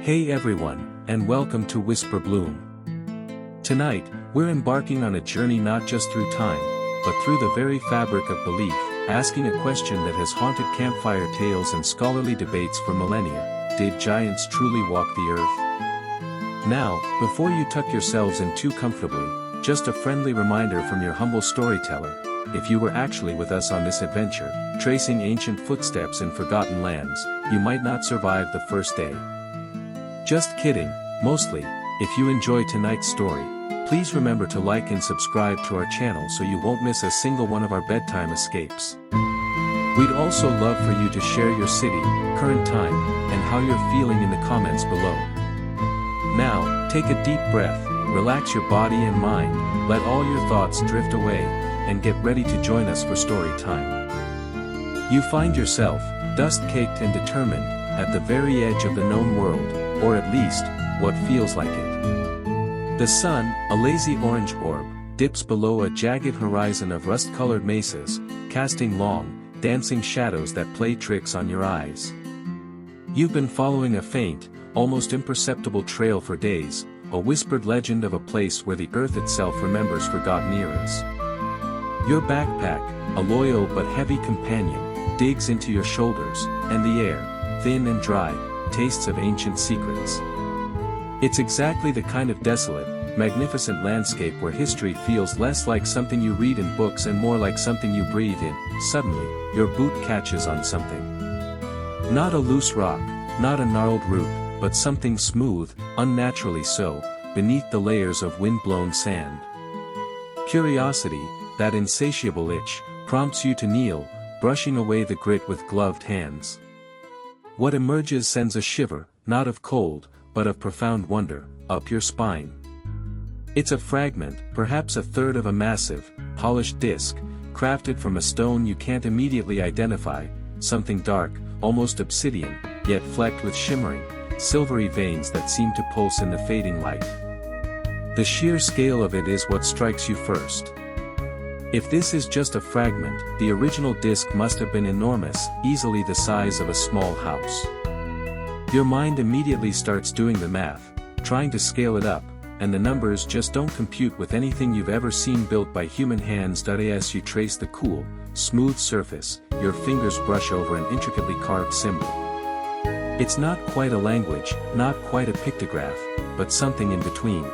Hey everyone, and welcome to Whisper Bloom. Tonight, we're embarking on a journey not just through time, but through the very fabric of belief, asking a question that has haunted campfire tales and scholarly debates for millennia: did giants truly walk the earth? Now, before you tuck yourselves in too comfortably, just a friendly reminder from your humble storyteller: if you were actually with us on this adventure, tracing ancient footsteps in forgotten lands, you might not survive the first day. Just kidding, mostly. If you enjoy tonight's story, please remember to like and subscribe to our channel so you won't miss a single one of our bedtime escapes. We'd also love for you to share your city, current time, and how you're feeling in the comments below. Now, take a deep breath, relax your body and mind, let all your thoughts drift away, and get ready to join us for story time. You find yourself, dust-caked and determined, at the very edge of the known world, or at least, what feels like it. The sun, a lazy orange orb, dips below a jagged horizon of rust-colored mesas, casting long, dancing shadows that play tricks on your eyes. You've been following a faint, almost imperceptible trail for days, a whispered legend of a place where the earth itself remembers forgotten eras. Your backpack, a loyal but heavy companion, digs into your shoulders, and the air, thin and dry, tastes of ancient secrets. It's exactly the kind of desolate, magnificent landscape where history feels less like something you read in books and more like something you breathe in. Suddenly, your boot catches on something. Not a loose rock, not a gnarled root, but something smooth, unnaturally so, beneath the layers of wind-blown sand. Curiosity, that insatiable itch, prompts you to kneel, brushing away the grit with gloved hands. What emerges sends a shiver, not of cold, but of profound wonder, up your spine. It's a fragment, perhaps a third of a massive, polished disc, crafted from a stone you can't immediately identify, something dark, almost obsidian, yet flecked with shimmering, silvery veins that seem to pulse in the fading light. The sheer scale of it is what strikes you first. If this is just a fragment, the original disc must have been enormous, easily the size of a small house. Your mind immediately starts doing the math, trying to scale it up, and the numbers just don't compute with anything you've ever seen built by human hands. As you trace the cool, smooth surface, your fingers brush over an intricately carved symbol. It's not quite a language, not quite a pictograph, but something in between.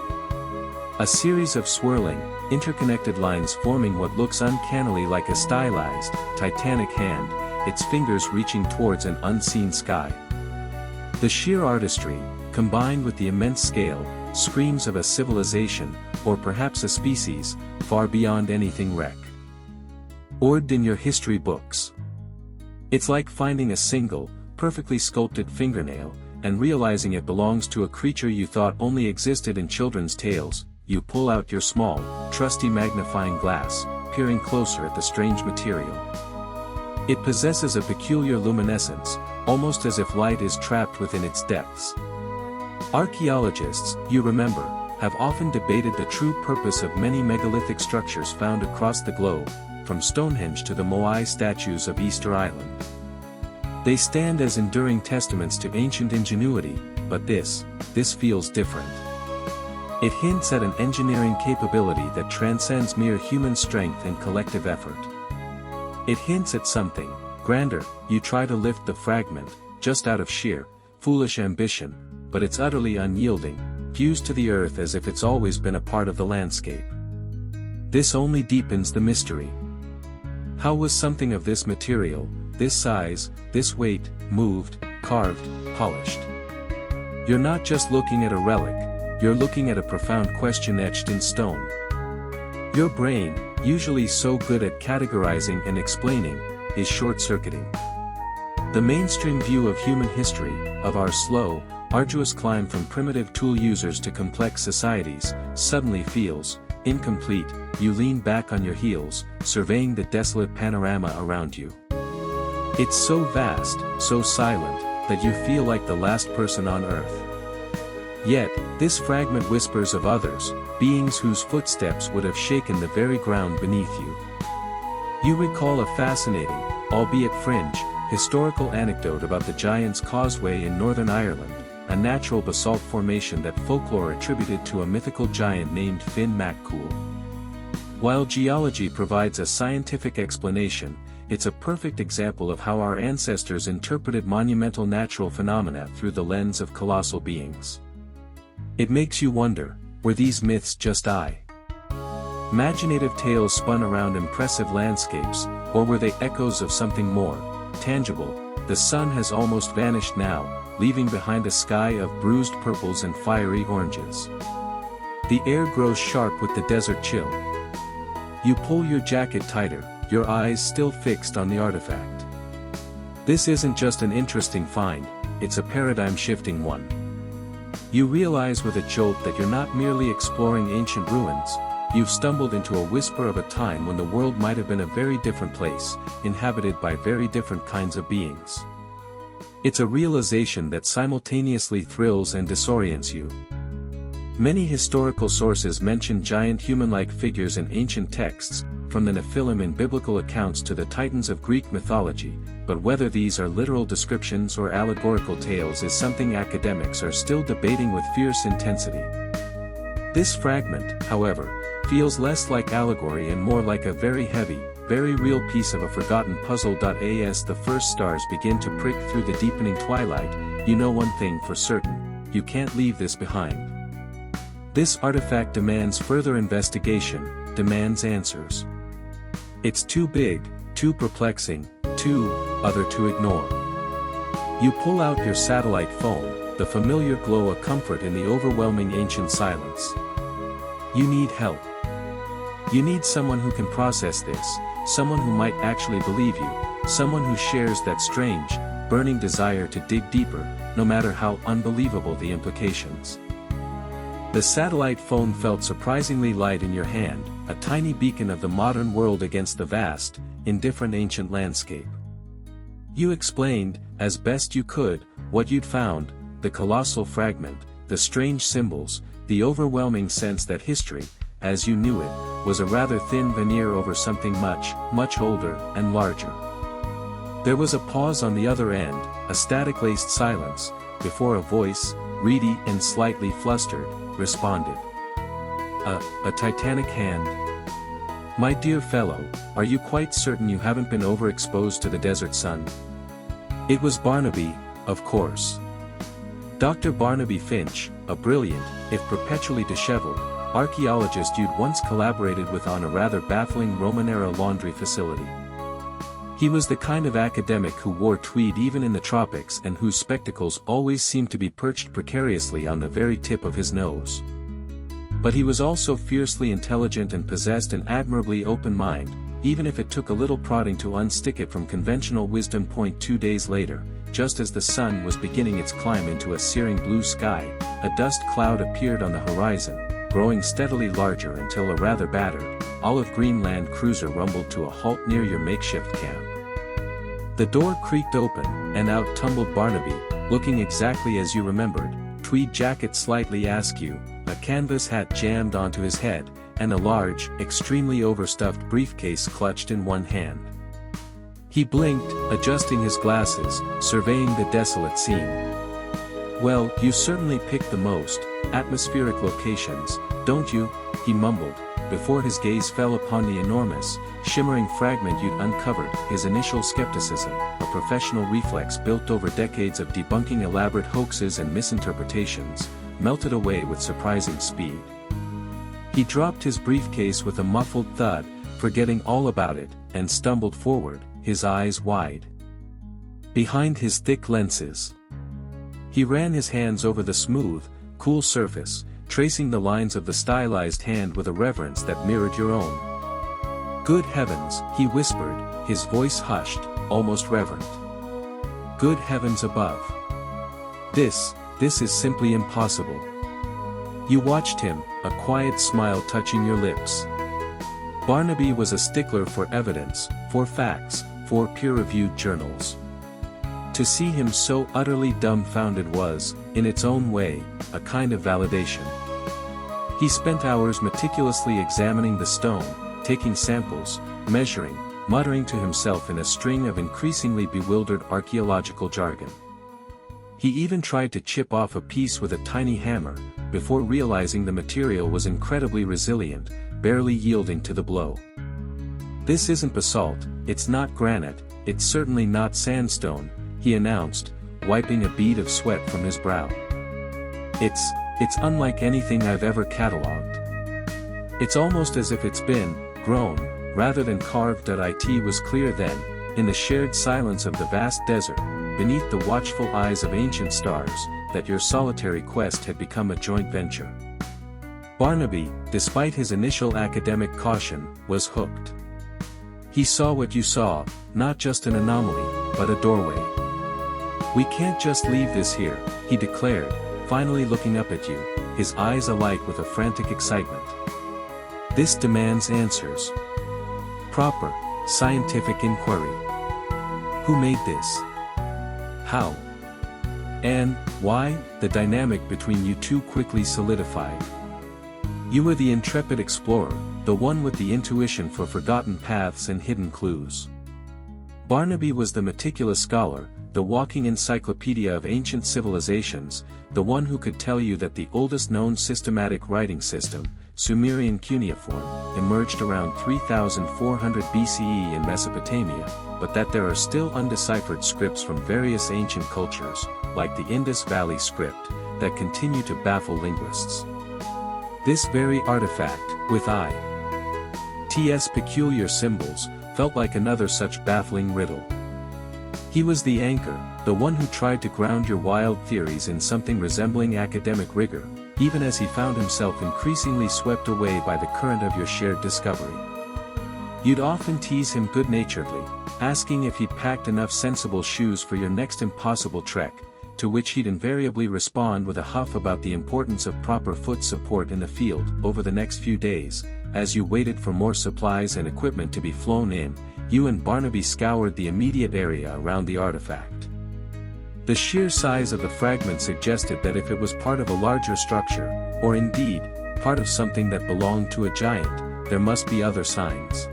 A series of swirling, interconnected lines forming what looks uncannily like a stylized, titanic hand, its fingers reaching towards an unseen sky. The sheer artistry, combined with the immense scale, screams of a civilization, or perhaps a species, far beyond anything recorded in your history books. It's like finding a single, perfectly sculpted fingernail, and realizing it belongs to a creature you thought only existed in children's tales. You pull out your small, trusty magnifying glass, peering closer at the strange material. It possesses a peculiar luminescence, almost as if light is trapped within its depths. Archaeologists, you remember, have often debated the true purpose of many megalithic structures found across the globe, from Stonehenge to the Moai statues of Easter Island. They stand as enduring testaments to ancient ingenuity, but this feels different. It hints at an engineering capability that transcends mere human strength and collective effort. It hints at something grander. You try to lift the fragment, just out of sheer, foolish ambition, but it's utterly unyielding, fused to the earth as if it's always been a part of the landscape. This only deepens the mystery. How was something of this material, this size, this weight, moved, carved, polished? You're not just looking at a relic, you're looking at a profound question etched in stone. Your brain, usually so good at categorizing and explaining, is short-circuiting. The mainstream view of human history, of our slow, arduous climb from primitive tool users to complex societies, suddenly feels incomplete. You lean back on your heels, surveying the desolate panorama around you. It's so vast, so silent, that you feel like the last person on Earth. Yet, this fragment whispers of others, beings whose footsteps would have shaken the very ground beneath you. You recall a fascinating, albeit fringe, historical anecdote about the Giant's Causeway in Northern Ireland, a natural basalt formation that folklore attributed to a mythical giant named Finn MacCool. While geology provides a scientific explanation, it's a perfect example of how our ancestors interpreted monumental natural phenomena through the lens of colossal beings. It makes you wonder, were these myths just imaginative tales spun around impressive landscapes, or were they echoes of something more tangible? The sun has almost vanished now, leaving behind a sky of bruised purples and fiery oranges. The air grows sharp with the desert chill. You pull your jacket tighter, your eyes still fixed on the artifact. This isn't just an interesting find, it's a paradigm-shifting one. You realize with a jolt that you're not merely exploring ancient ruins, you've stumbled into a whisper of a time when the world might have been a very different place, inhabited by very different kinds of beings. It's a realization that simultaneously thrills and disorients you. Many historical sources mention giant human-like figures in ancient texts, from the Nephilim in biblical accounts to the Titans of Greek mythology, but whether these are literal descriptions or allegorical tales is something academics are still debating with fierce intensity. This fragment, however, feels less like allegory and more like a very heavy, very real piece of a forgotten puzzle. As the first stars begin to prick through the deepening twilight, you know one thing for certain: you can't leave this behind. This artifact demands further investigation, demands answers. It's too big, too perplexing, too other to ignore. You pull out your satellite phone, the familiar glow a comfort in the overwhelming ancient silence. You need help. You need someone who can process this, someone who might actually believe you, someone who shares that strange, burning desire to dig deeper, no matter how unbelievable the implications. The satellite phone felt surprisingly light in your hand, a tiny beacon of the modern world against the vast, indifferent ancient landscape. You explained, as best you could, what you'd found: the colossal fragment, the strange symbols, the overwhelming sense that history, as you knew it, was a rather thin veneer over something much, much older and larger. There was a pause on the other end, a static-laced silence, before a voice, reedy and slightly flustered, responded. A titanic hand? My dear fellow, are you quite certain you haven't been overexposed to the desert sun? It was Barnaby, of course. Dr. Barnaby Finch, a brilliant, if perpetually disheveled, archaeologist you'd once collaborated with on a rather baffling Roman-era laundry facility. He was the kind of academic who wore tweed even in the tropics and whose spectacles always seemed to be perched precariously on the very tip of his nose. But he was also fiercely intelligent and possessed an admirably open mind, even if it took a little prodding to unstick it from conventional wisdom. 2 days later, just as the sun was beginning its climb into a searing blue sky, a dust cloud appeared on the horizon, growing steadily larger until a rather battered, olive-green Land Cruiser rumbled to a halt near your makeshift camp. The door creaked open, and out tumbled Barnaby, looking exactly as you remembered, tweed jacket slightly askew, a canvas hat jammed onto his head, and a large, extremely overstuffed briefcase clutched in one hand. He blinked, adjusting his glasses, surveying the desolate scene. Well, you certainly picked the most atmospheric locations, don't you? He mumbled, before his gaze fell upon the enormous, shimmering fragment you'd uncovered. His initial skepticism, a professional reflex built over decades of debunking elaborate hoaxes and misinterpretations, melted away with surprising speed. He dropped his briefcase with a muffled thud, forgetting all about it, and stumbled forward, his eyes wide. Behind his thick lenses, he ran his hands over the smooth, cool surface, tracing the lines of the stylized hand with a reverence that mirrored your own. Good heavens, he whispered, his voice hushed, almost reverent. Good heavens above. This is simply impossible. You watched him, a quiet smile touching your lips. Barnaby was a stickler for evidence, for facts, for peer-reviewed journals. To see him so utterly dumbfounded was, in its own way, a kind of validation. He spent hours meticulously examining the stone, taking samples, measuring, muttering to himself in a string of increasingly bewildered archaeological jargon. He even tried to chip off a piece with a tiny hammer, before realizing the material was incredibly resilient, barely yielding to the blow. "This isn't basalt, it's not granite, it's certainly not sandstone," he announced, wiping a bead of sweat from his brow. It's unlike anything I've ever catalogued. It's almost as if it's been grown, rather than carved. It was clear then, in the shared silence of the vast desert, beneath the watchful eyes of ancient stars, that your solitary quest had become a joint venture. Barnaby, despite his initial academic caution, was hooked. He saw what you saw, not just an anomaly, but a doorway. "We can't just leave this here," he declared, finally looking up at you, his eyes alight with a frantic excitement. "This demands answers. Proper, scientific inquiry. Who made this? How? And why?" The dynamic between you two quickly solidified. You were the intrepid explorer, the one with the intuition for forgotten paths and hidden clues. Barnaby was the meticulous scholar, the walking encyclopedia of ancient civilizations, the one who could tell you that the oldest known systematic writing system, Sumerian cuneiform, emerged around 3400 BCE in Mesopotamia, but that there are still undeciphered scripts from various ancient cultures, like the Indus Valley script, that continue to baffle linguists. This very artifact, with its peculiar symbols, felt like another such baffling riddle. He was the anchor, the one who tried to ground your wild theories in something resembling academic rigor, even as he found himself increasingly swept away by the current of your shared discovery. You'd often tease him good-naturedly, asking if he'd packed enough sensible shoes for your next impossible trek, to which he'd invariably respond with a huff about the importance of proper foot support in the field. Over the next few days, as you waited for more supplies and equipment to be flown in, you and Barnaby scoured the immediate area around the artifact. The sheer size of the fragment suggested that if it was part of a larger structure, or indeed, part of something that belonged to a giant, there must be other signs.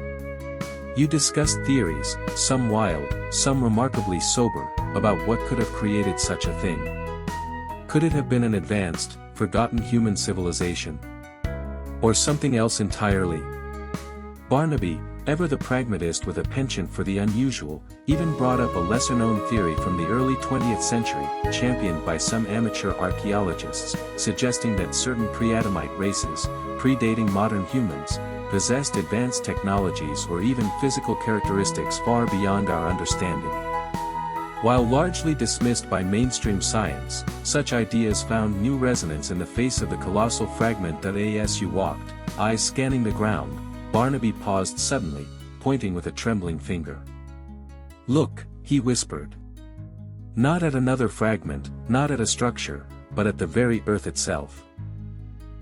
You discussed theories, some wild, some remarkably sober, about what could have created such a thing. Could it have been an advanced, forgotten human civilization? Or something else entirely? Barnaby, ever the pragmatist with a penchant for the unusual, even brought up a lesser-known theory from the early 20th century, championed by some amateur archaeologists, suggesting that certain pre-Adamite races, predating modern humans, possessed advanced technologies or even physical characteristics far beyond our understanding. While largely dismissed by mainstream science, such ideas found new resonance in the face of the colossal fragment. As you walked, eyes scanning the ground, Barnaby paused suddenly, pointing with a trembling finger. "Look," he whispered. "Not at another fragment, not at a structure, but at the very earth itself."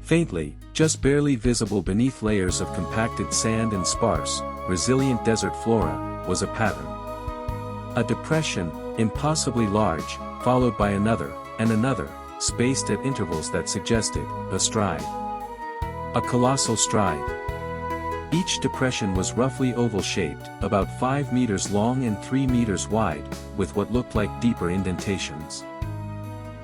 Faintly, just barely visible beneath layers of compacted sand and sparse, resilient desert flora, was a pattern. A depression, impossibly large, followed by another, and another, spaced at intervals that suggested a stride. A colossal stride. Each depression was roughly oval-shaped, about 5 meters long and 3 meters wide, with what looked like deeper indentations.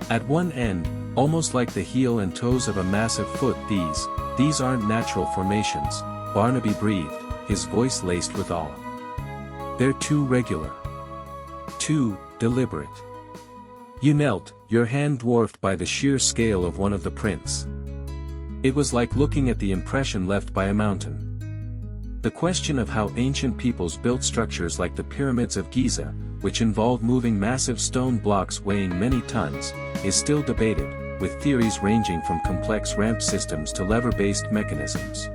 At one end, almost like the heel and toes of a massive foot, these aren't natural formations, Barnaby breathed, his voice laced with awe. They're too regular. Too deliberate. You knelt, your hand dwarfed by the sheer scale of one of the prints. It was like looking at the impression left by a mountain. The question of how ancient peoples built structures like the pyramids of Giza, which involved moving massive stone blocks weighing many tons, is still debated, with theories ranging from complex ramp systems to lever-based mechanisms.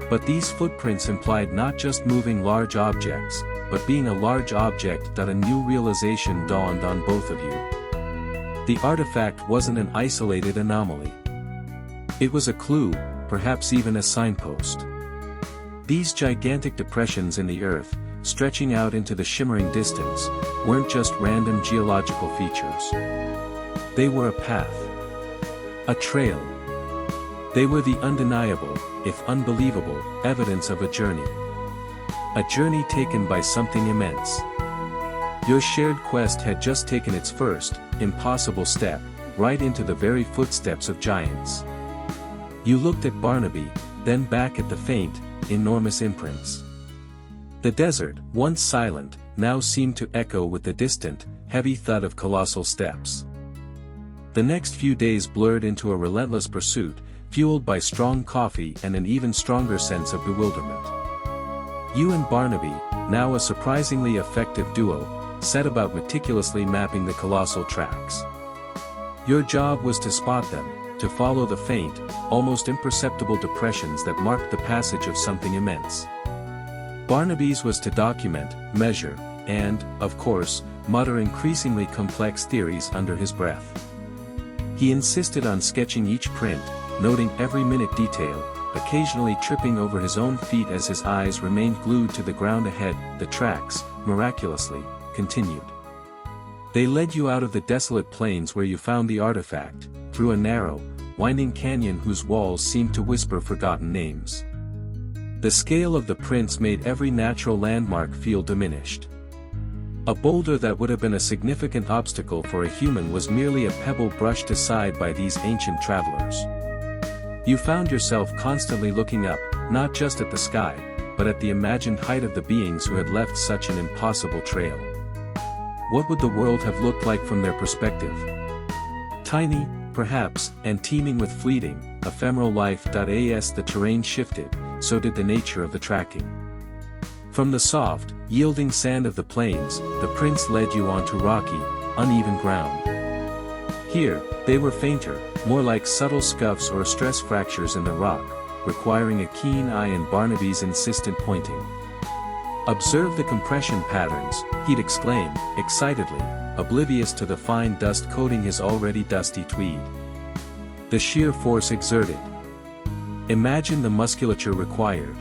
But these footprints implied not just moving large objects, but being a large object. A new realization dawned on both of you. The artifact wasn't an isolated anomaly. It was a clue, perhaps even a signpost. These gigantic depressions in the earth, stretching out into the shimmering distance, weren't just random geological features. They were a path. A trail. They were the undeniable, if unbelievable, evidence of a journey. A journey taken by something immense. Your shared quest had just taken its first, impossible step, right into the very footsteps of giants. You looked at Barnaby, then back at the faint, enormous imprints. The desert, once silent, now seemed to echo with the distant, heavy thud of colossal steps. The next few days blurred into a relentless pursuit, fueled by strong coffee and an even stronger sense of bewilderment. You and Barnaby, now a surprisingly effective duo, set about meticulously mapping the colossal tracks. Your job was to spot them, to follow the faint, almost imperceptible depressions that marked the passage of something immense. Barnaby's was to document, measure, and, of course, mutter increasingly complex theories under his breath. He insisted on sketching each print, noting every minute detail, occasionally tripping over his own feet as his eyes remained glued to the ground ahead. The tracks, miraculously, continued. They led you out of the desolate plains where you found the artifact, through a narrow, winding canyon whose walls seemed to whisper forgotten names. The scale of the prints made every natural landmark feel diminished. A boulder that would have been a significant obstacle for a human was merely a pebble brushed aside by these ancient travelers. You found yourself constantly looking up, not just at the sky, but at the imagined height of the beings who had left such an impossible trail. What would the world have looked like from their perspective? Tiny, perhaps, and teeming with fleeting, ephemeral life. As the terrain shifted, so did the nature of the tracking. From the soft, yielding sand of the plains, the prints led you onto rocky, uneven ground. Here, they were fainter, more like subtle scuffs or stress fractures in the rock, requiring a keen eye and Barnaby's insistent pointing. "Observe the compression patterns," he'd exclaim, excitedly, oblivious to the fine dust coating his already dusty tweed. The sheer force exerted. Imagine the musculature required.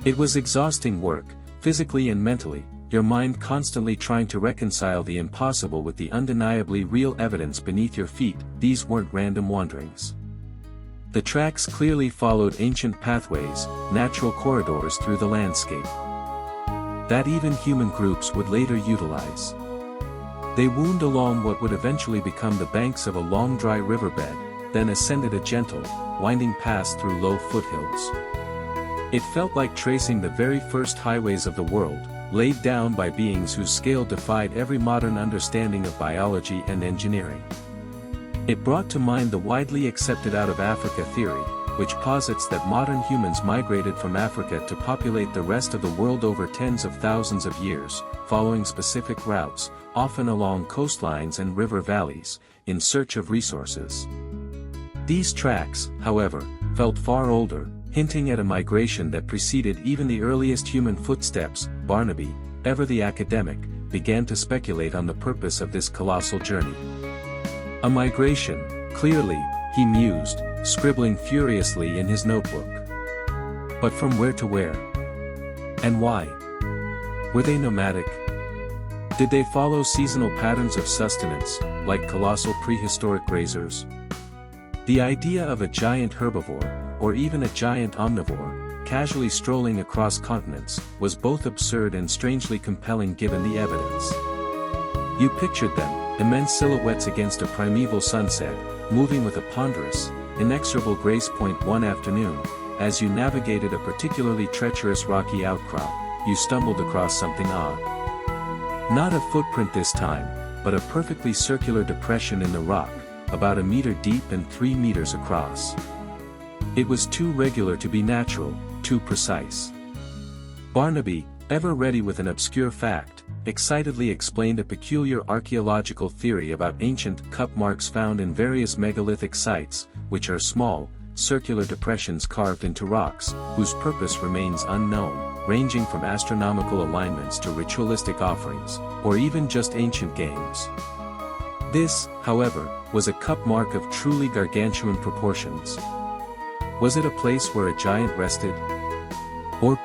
It was exhausting work, physically and mentally, your mind constantly trying to reconcile the impossible with the undeniably real evidence beneath your feet. These weren't random wanderings. The tracks clearly followed ancient pathways, natural corridors through the landscape that even human groups would later utilize. They wound along what would eventually become the banks of a long dry riverbed, then ascended a gentle, winding pass through low foothills. It felt like tracing the very first highways of the world, laid down by beings whose scale defied every modern understanding of biology and engineering. It brought to mind the widely accepted out of Africa theory, which posits that modern humans migrated from Africa to populate the rest of the world over tens of thousands of years, following specific routes, often along coastlines and river valleys, in search of resources. These tracks, however, felt far older, hinting at a migration that preceded even the earliest human footsteps. Barnaby, ever the academic, began to speculate on the purpose of this colossal journey. A migration, clearly, he mused, scribbling furiously in his notebook. But from where to where? And why? Were they nomadic? Did they follow seasonal patterns of sustenance, like colossal prehistoric grazers? The idea of a giant herbivore, or even a giant omnivore, casually strolling across continents, was both absurd and strangely compelling given the evidence. You pictured them, immense silhouettes against a primeval sunset, moving with a ponderous, inexorable grace. One afternoon, as you navigated a particularly treacherous rocky outcrop, you stumbled across something odd. Not a footprint this time, but a perfectly circular depression in the rock, about a meter deep and 3 meters across. It was too regular to be natural, too precise. Barnaby, ever ready with an obscure fact, excitedly explained a peculiar archaeological theory about ancient cup marks found in various megalithic sites, which are small, circular depressions carved into rocks, whose purpose remains unknown, ranging from astronomical alignments to ritualistic offerings, or even just ancient games. This, however, was a cup mark of truly gargantuan proportions. Was it a place where a giant rested? Or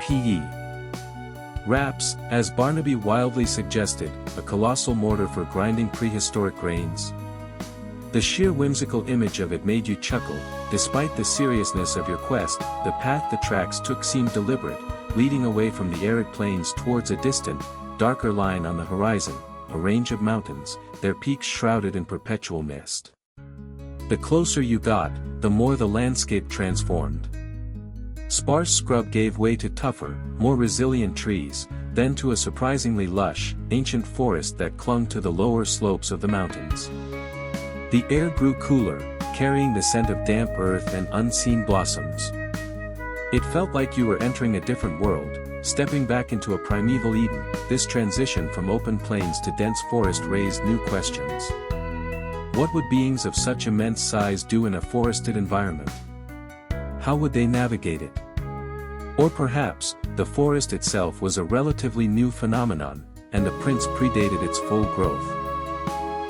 perhaps, as Barnaby wildly suggested, a colossal mortar for grinding prehistoric grains? The sheer whimsical image of it made you chuckle. Despite the seriousness of your quest, the path the tracks took seemed deliberate, leading away from the arid plains towards a distant, darker line on the horizon, a range of mountains, their peaks shrouded in perpetual mist. The closer you got, the more the landscape transformed. Sparse scrub gave way to tougher, more resilient trees, then to a surprisingly lush, ancient forest that clung to the lower slopes of the mountains. The air grew cooler, carrying the scent of damp earth and unseen blossoms. It felt like you were entering a different world, stepping back into a primeval Eden. This transition from open plains to dense forest raised new questions. What would beings of such immense size do in a forested environment? How would they navigate it? Or perhaps, the forest itself was a relatively new phenomenon, and the prints predated its full growth.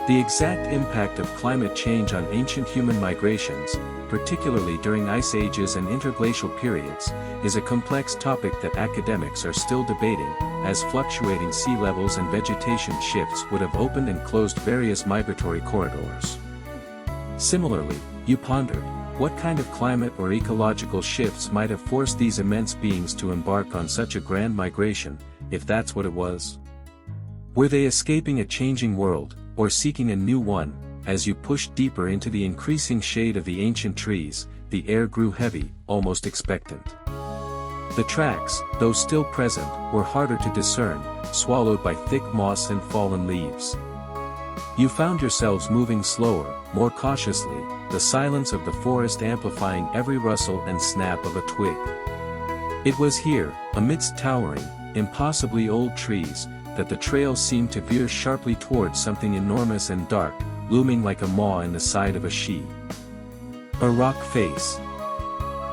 The exact impact of climate change on ancient human migrations, particularly during ice ages and interglacial periods, is a complex topic that academics are still debating, as fluctuating sea levels and vegetation shifts would have opened and closed various migratory corridors. Similarly, you pondered, what kind of climate or ecological shifts might have forced these immense beings to embark on such a grand migration, if that's what it was? Were they escaping a changing world, or seeking a new one? As you pushed deeper into the increasing shade of the ancient trees, the air grew heavy, almost expectant. The tracks, though still present, were harder to discern, swallowed by thick moss and fallen leaves. You found yourselves moving slower, more cautiously, the silence of the forest amplifying every rustle and snap of a twig. It was here, amidst towering, impossibly old trees, that the trail seemed to veer sharply towards something enormous and dark, looming like a maw in the side of a she. A rock face.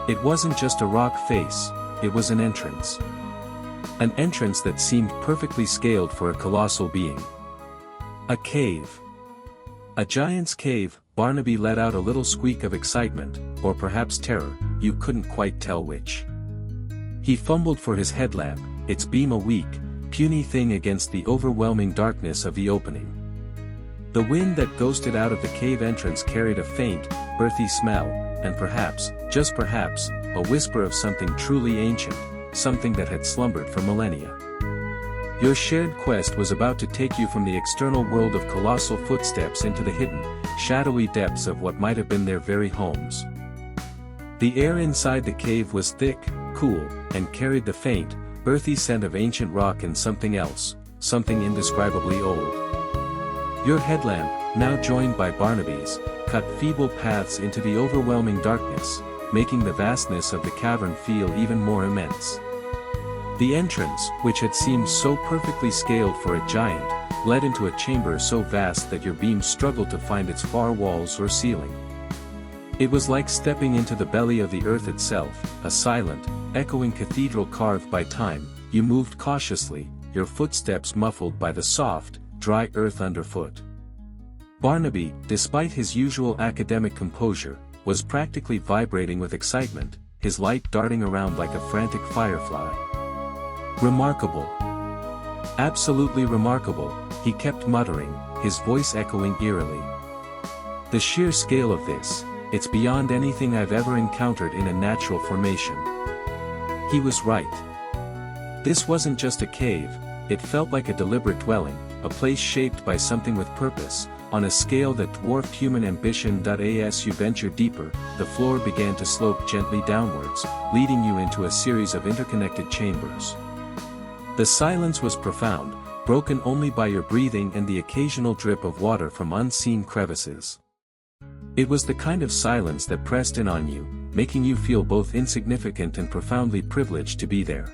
It wasn't just a rock face, it was an entrance. An entrance that seemed perfectly scaled for a colossal being. A cave. A giant's cave. Barnaby let out a little squeak of excitement, or perhaps terror, you couldn't quite tell which. He fumbled for his headlamp, its beam a weak, puny thing against the overwhelming darkness of the opening. The wind that ghosted out of the cave entrance carried a faint, earthy smell, and perhaps, just perhaps, a whisper of something truly ancient, something that had slumbered for millennia. Your shared quest was about to take you from the external world of colossal footsteps into the hidden, shadowy depths of what might have been their very homes. The air inside the cave was thick, cool, and carried the faint, earthy scent of ancient rock and something else, something indescribably old. Your headlamp, now joined by Barnaby's, cut feeble paths into the overwhelming darkness, making the vastness of the cavern feel even more immense. The entrance, which had seemed so perfectly scaled for a giant, led into a chamber so vast that your beam struggled to find its far walls or ceiling. It was like stepping into the belly of the earth itself, a silent, echoing cathedral carved by time. You moved cautiously, your footsteps muffled by the soft, dry earth underfoot. Barnaby, despite his usual academic composure, was practically vibrating with excitement, his light darting around like a frantic firefly. Remarkable. Absolutely remarkable, he kept muttering, his voice echoing eerily. The sheer scale of this, it's beyond anything I've ever encountered in a natural formation. He was right. This wasn't just a cave, it felt like a deliberate dwelling, a place shaped by something with purpose, on a scale that dwarfed human ambition. As you ventured deeper, the floor began to slope gently downwards, leading you into a series of interconnected chambers. The silence was profound, broken only by your breathing and the occasional drip of water from unseen crevices. It was the kind of silence that pressed in on you, making you feel both insignificant and profoundly privileged to be there.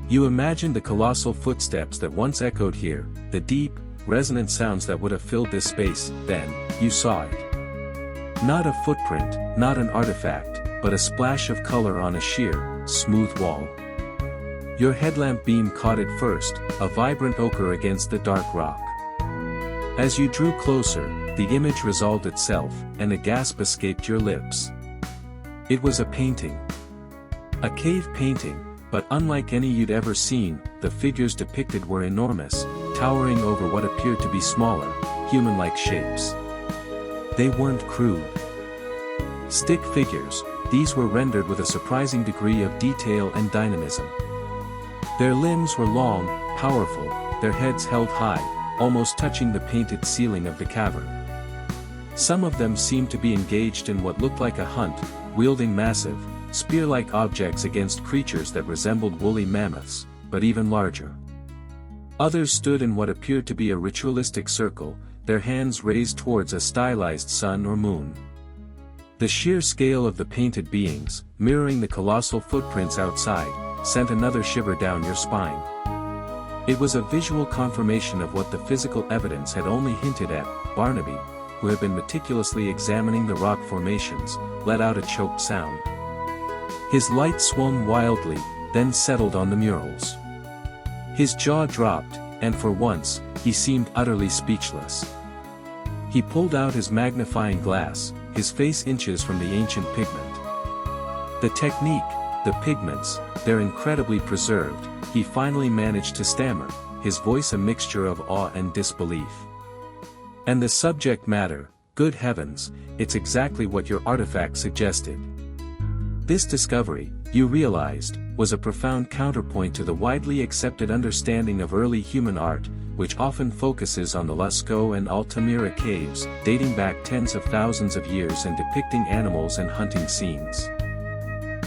You imagined the colossal footsteps that once echoed here, the deep, resonant sounds that would have filled this space. Then, you saw it. Not a footprint, not an artifact, but a splash of color on a sheer, smooth wall. Your headlamp beam caught it first, a vibrant ochre against the dark rock. As you drew closer, the image resolved itself, and a gasp escaped your lips. It was a painting. A cave painting, but unlike any you'd ever seen. The figures depicted were enormous, towering over what appeared to be smaller, human-like shapes. They weren't crude stick figures, these were rendered with a surprising degree of detail and dynamism. Their limbs were long, powerful, their heads held high, almost touching the painted ceiling of the cavern. Some of them seemed to be engaged in what looked like a hunt, wielding massive, spear-like objects against creatures that resembled woolly mammoths, but even larger. Others stood in what appeared to be a ritualistic circle, their hands raised towards a stylized sun or moon. The sheer scale of the painted beings, mirroring the colossal footprints outside, sent another shiver down your spine. It was a visual confirmation of what the physical evidence had only hinted at. Barnaby, who had been meticulously examining the rock formations, let out a choked sound. His light swung wildly, then settled on the murals. His jaw dropped, and for once, he seemed utterly speechless. He pulled out his magnifying glass, his face inches from the ancient pigment. The technique, the pigments, they're incredibly preserved, he finally managed to stammer, his voice a mixture of awe and disbelief. And the subject matter, good heavens, it's exactly what your artifact suggested. This discovery, you realized, was a profound counterpoint to the widely accepted understanding of early human art, which often focuses on the Lascaux and Altamira caves, dating back tens of thousands of years and depicting animals and hunting scenes.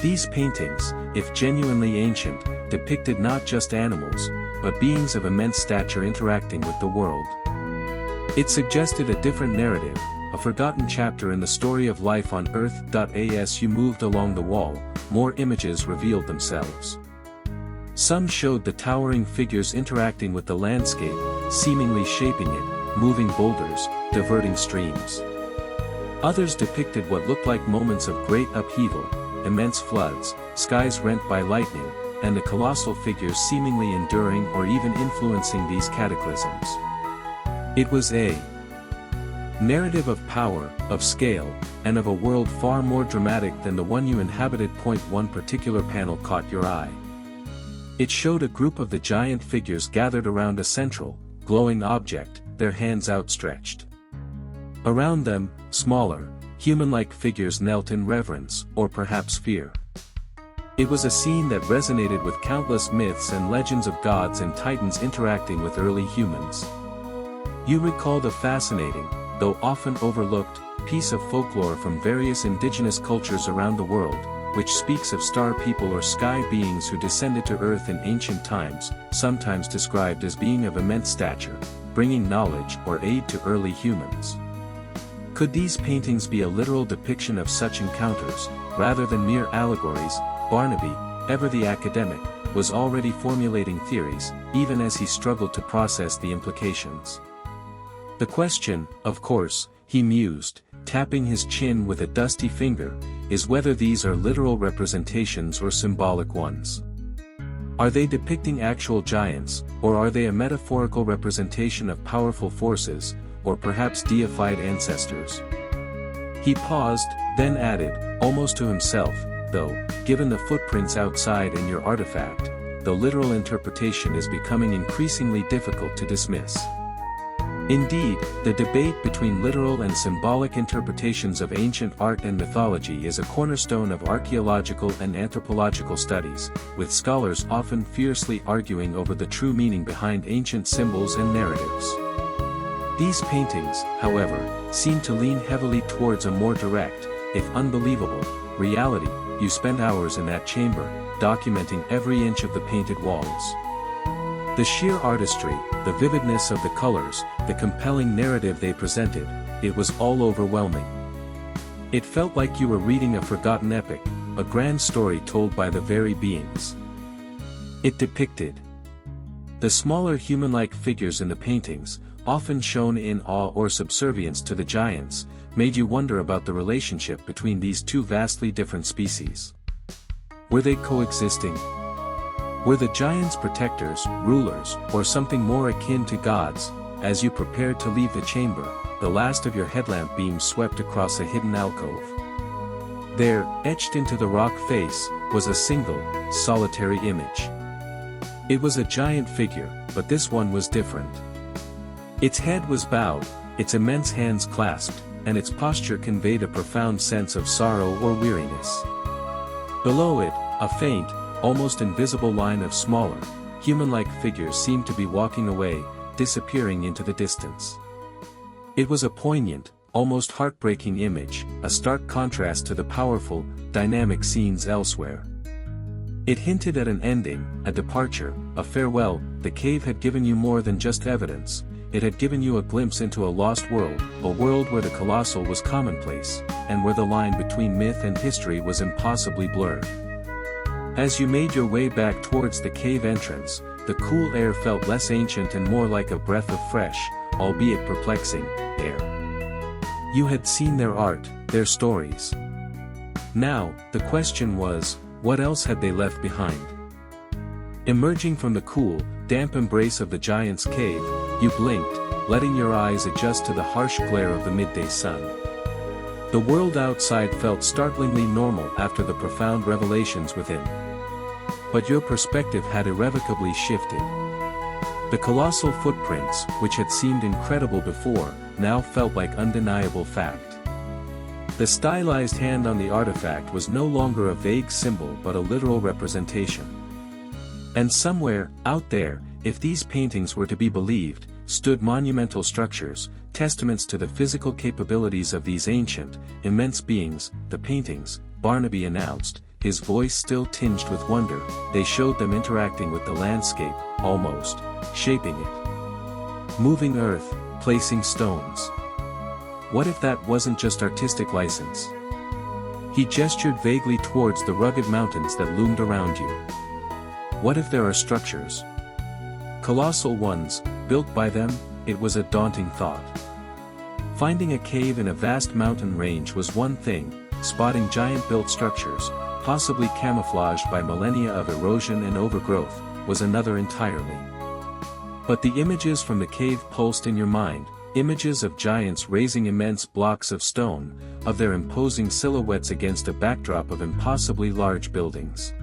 These paintings, if genuinely ancient, depicted not just animals, but beings of immense stature interacting with the world. It suggested a different narrative, a forgotten chapter in the story of life on Earth. As you moved along the wall, more images revealed themselves. Some showed the towering figures interacting with the landscape, seemingly shaping it, moving boulders, diverting streams. Others depicted what looked like moments of great upheaval, immense floods, skies rent by lightning, and the colossal figures seemingly enduring or even influencing these cataclysms. It was a narrative of power, of scale, and of a world far more dramatic than the one you inhabited. One particular panel caught your eye. It showed a group of the giant figures gathered around a central, glowing object, their hands outstretched. Around them, smaller, human-like figures knelt in reverence, or perhaps fear. It was a scene that resonated with countless myths and legends of gods and titans interacting with early humans. You recall the fascinating, though often overlooked, piece of folklore from various indigenous cultures around the world, which speaks of star people or sky beings who descended to Earth in ancient times, sometimes described as being of immense stature, bringing knowledge or aid to early humans. Could these paintings be a literal depiction of such encounters, rather than mere allegories? Barnaby, ever the academic, was already formulating theories, even as he struggled to process the implications. The question, of course, he mused, tapping his chin with a dusty finger, is whether these are literal representations or symbolic ones. Are they depicting actual giants, or are they a metaphorical representation of powerful forces, or perhaps deified ancestors? He paused, then added, almost to himself, though, given the footprints outside in your artifact, the literal interpretation is becoming increasingly difficult to dismiss. Indeed, the debate between literal and symbolic interpretations of ancient art and mythology is a cornerstone of archaeological and anthropological studies, with scholars often fiercely arguing over the true meaning behind ancient symbols and narratives. These paintings, however, seem to lean heavily towards a more direct, if unbelievable, reality. You spent hours in that chamber, documenting every inch of the painted walls. The sheer artistry, the vividness of the colors, the compelling narrative they presented, it was all overwhelming. It felt like you were reading a forgotten epic, a grand story told by the very beings it depicted. The smaller human-like figures in the paintings, often shown in awe or subservience to the giants, made you wonder about the relationship between these two vastly different species. Were they coexisting? Were the giants protectors, rulers, or something more akin to gods? As you prepared to leave the chamber, the last of your headlamp beams swept across a hidden alcove. There, etched into the rock face, was a single, solitary image. It was a giant figure, but this one was different. Its head was bowed, its immense hands clasped, and its posture conveyed a profound sense of sorrow or weariness. Below it, a faint, almost invisible line of smaller, human-like figures seemed to be walking away, disappearing into the distance. It was a poignant, almost heartbreaking image, a stark contrast to the powerful, dynamic scenes elsewhere. It hinted at an ending, a departure, a farewell. The cave had given you more than just evidence. It had given you a glimpse into a lost world, a world where the colossal was commonplace, and where the line between myth and history was impossibly blurred. As you made your way back towards the cave entrance, the cool air felt less ancient and more like a breath of fresh, albeit perplexing, air. You had seen their art, their stories. Now, the question was, what else had they left behind? Emerging from the cool, damp embrace of the giant's cave, you blinked, letting your eyes adjust to the harsh glare of the midday sun. The world outside felt startlingly normal after the profound revelations within. But your perspective had irrevocably shifted. The colossal footprints, which had seemed incredible before, now felt like undeniable fact. The stylized hand on the artifact was no longer a vague symbol but a literal representation. And somewhere, out there, if these paintings were to be believed, stood monumental structures, testaments to the physical capabilities of these ancient, immense beings. The paintings, Barnaby announced, his voice still tinged with wonder, they showed them interacting with the landscape, almost, shaping it. Moving earth, placing stones. What if that wasn't just artistic license? He gestured vaguely towards the rugged mountains that loomed around you. What if there are structures? Colossal ones, built by them? It was a daunting thought. Finding a cave in a vast mountain range was one thing, spotting giant-built structures, possibly camouflaged by millennia of erosion and overgrowth, was another entirely. But the images from the cave pulsed in your mind, images of giants raising immense blocks of stone, of their imposing silhouettes against a backdrop of impossibly large buildings.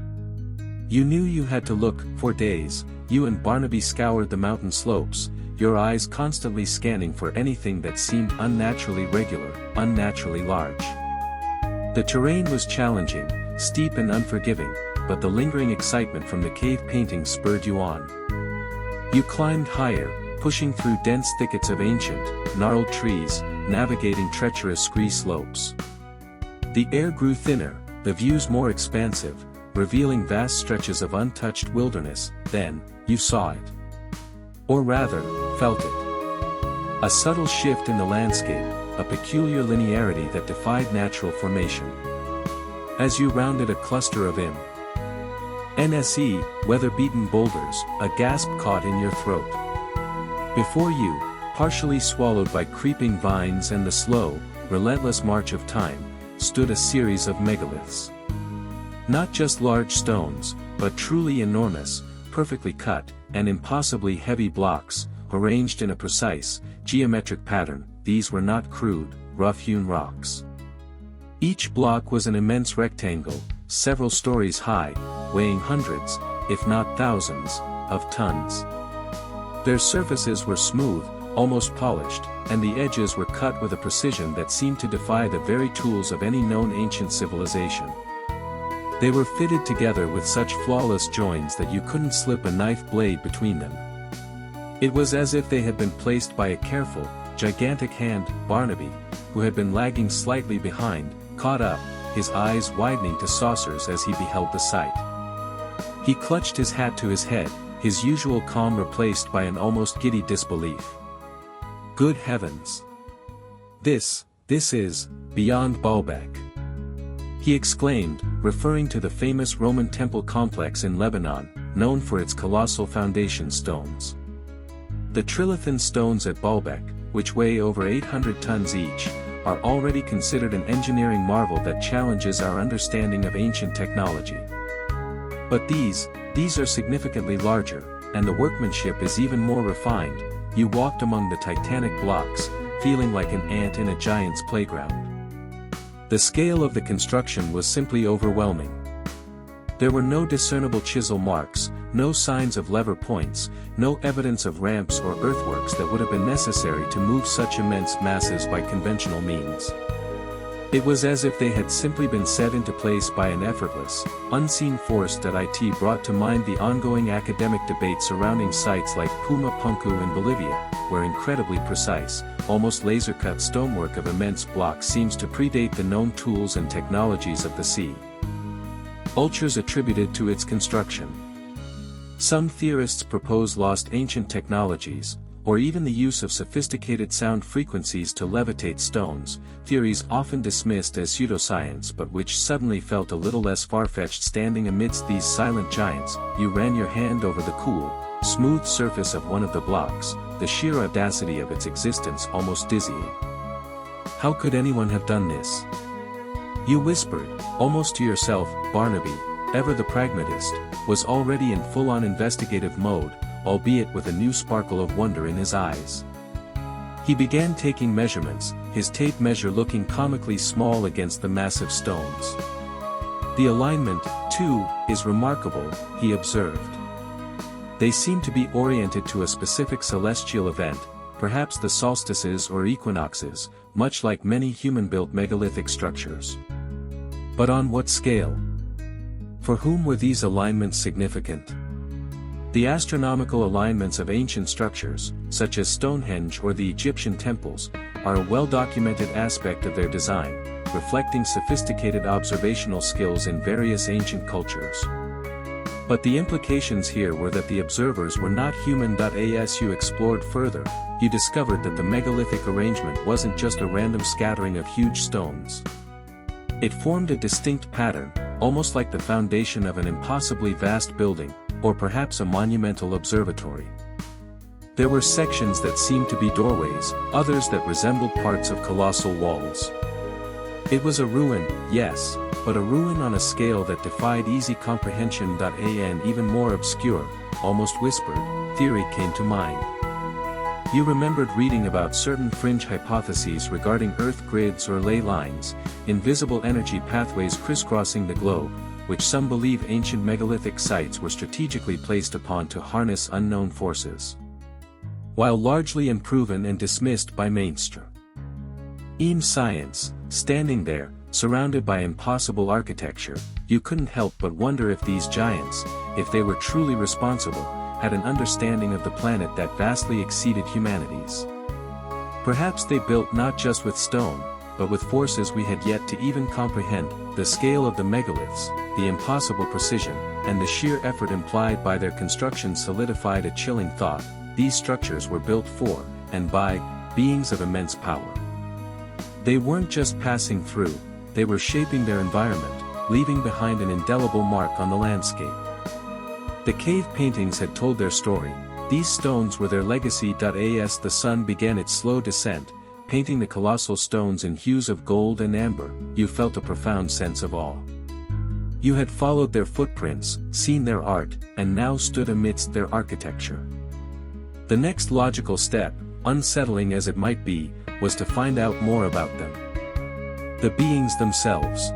You knew you had to look. For days, you and Barnaby scoured the mountain slopes, your eyes constantly scanning for anything that seemed unnaturally regular, unnaturally large. The terrain was challenging, steep and unforgiving, but the lingering excitement from the cave paintings spurred you on. You climbed higher, pushing through dense thickets of ancient, gnarled trees, navigating treacherous scree slopes. The air grew thinner, the views more expansive, revealing vast stretches of untouched wilderness. Then, you saw it. Or rather, felt it. A subtle shift in the landscape, a peculiar linearity that defied natural formation. As you rounded a cluster of weather-beaten boulders, a gasp caught in your throat. Before you, partially swallowed by creeping vines and the slow, relentless march of time, stood a series of megaliths. Not just large stones, but truly enormous, perfectly cut, and impossibly heavy blocks, arranged in a precise, geometric pattern. These were not crude, rough-hewn rocks. Each block was an immense rectangle, several stories high, weighing hundreds, if not thousands, of tons. Their surfaces were smooth, almost polished, and the edges were cut with a precision that seemed to defy the very tools of any known ancient civilization. They were fitted together with such flawless joins that you couldn't slip a knife blade between them. It was as if they had been placed by a careful, gigantic hand. Barnaby, who had been lagging slightly behind, caught up, his eyes widening to saucers as he beheld the sight. He clutched his hat to his head, his usual calm replaced by an almost giddy disbelief. Good heavens! This is, beyond Baalbek! He exclaimed, referring to the famous Roman temple complex in Lebanon, known for its colossal foundation stones. The trilithon stones at Baalbek, which weigh over 800 tons each, are already considered an engineering marvel that challenges our understanding of ancient technology. But these are significantly larger, and the workmanship is even more refined. You walked among the titanic blocks, feeling like an ant in a giant's playground. The scale of the construction was simply overwhelming. There were no discernible chisel marks, no signs of lever points, no evidence of ramps or earthworks that would have been necessary to move such immense masses by conventional means. It was as if they had simply been set into place by an effortless, unseen force that it brought to mind the ongoing academic debate surrounding sites like Puma Punku in Bolivia, where incredibly precise, almost laser-cut stonework of immense blocks seems to predate the known tools and technologies of the sea. Ultras attributed to its construction. Some theorists propose lost ancient technologies, or even the use of sophisticated sound frequencies to levitate stones, theories often dismissed as pseudoscience but which suddenly felt a little less far-fetched standing amidst these silent giants. You ran your hand over the cool, smooth surface of one of the blocks, the sheer audacity of its existence almost dizzying. How could anyone have done this? You whispered, almost to yourself. Barnaby, ever the pragmatist, was already in full-on investigative mode, albeit with a new sparkle of wonder in his eyes. He began taking measurements, his tape measure looking comically small against the massive stones. The alignment, too, is remarkable, he observed. They seem to be oriented to a specific celestial event, perhaps the solstices or equinoxes, much like many human-built megalithic structures. But on what scale? For whom were these alignments significant? The astronomical alignments of ancient structures, such as Stonehenge or the Egyptian temples, are a well-documented aspect of their design, reflecting sophisticated observational skills in various ancient cultures. But the implications here were that the observers were not human. As you explored further, you discovered that the megalithic arrangement wasn't just a random scattering of huge stones. It formed a distinct pattern, almost like the foundation of an impossibly vast building, or perhaps a monumental observatory. There were sections that seemed to be doorways, others that resembled parts of colossal walls. It was a ruin, yes, but a ruin on a scale that defied easy comprehension. An even more obscure, almost whispered, theory came to mind. You remembered reading about certain fringe hypotheses regarding Earth grids or ley lines, invisible energy pathways crisscrossing the globe, which some believe ancient megalithic sites were strategically placed upon to harness unknown forces. While largely unproven and dismissed by mainstream science, standing there, surrounded by impossible architecture, you couldn't help but wonder if these giants, if they were truly responsible, had an understanding of the planet that vastly exceeded humanity's. Perhaps they built not just with stone, but with forces we had yet to even comprehend. The scale of the megaliths, the impossible precision, and the sheer effort implied by their construction solidified a chilling thought: these structures were built for, and by, beings of immense power. They weren't just passing through, they were shaping their environment, leaving behind an indelible mark on the landscape. The cave paintings had told their story, these stones were their legacy. As the sun began its slow descent, painting the colossal stones in hues of gold and amber, you felt a profound sense of awe. You had followed their footprints, seen their art, and now stood amidst their architecture. The next logical step, unsettling as it might be, was to find out more about them. The beings themselves.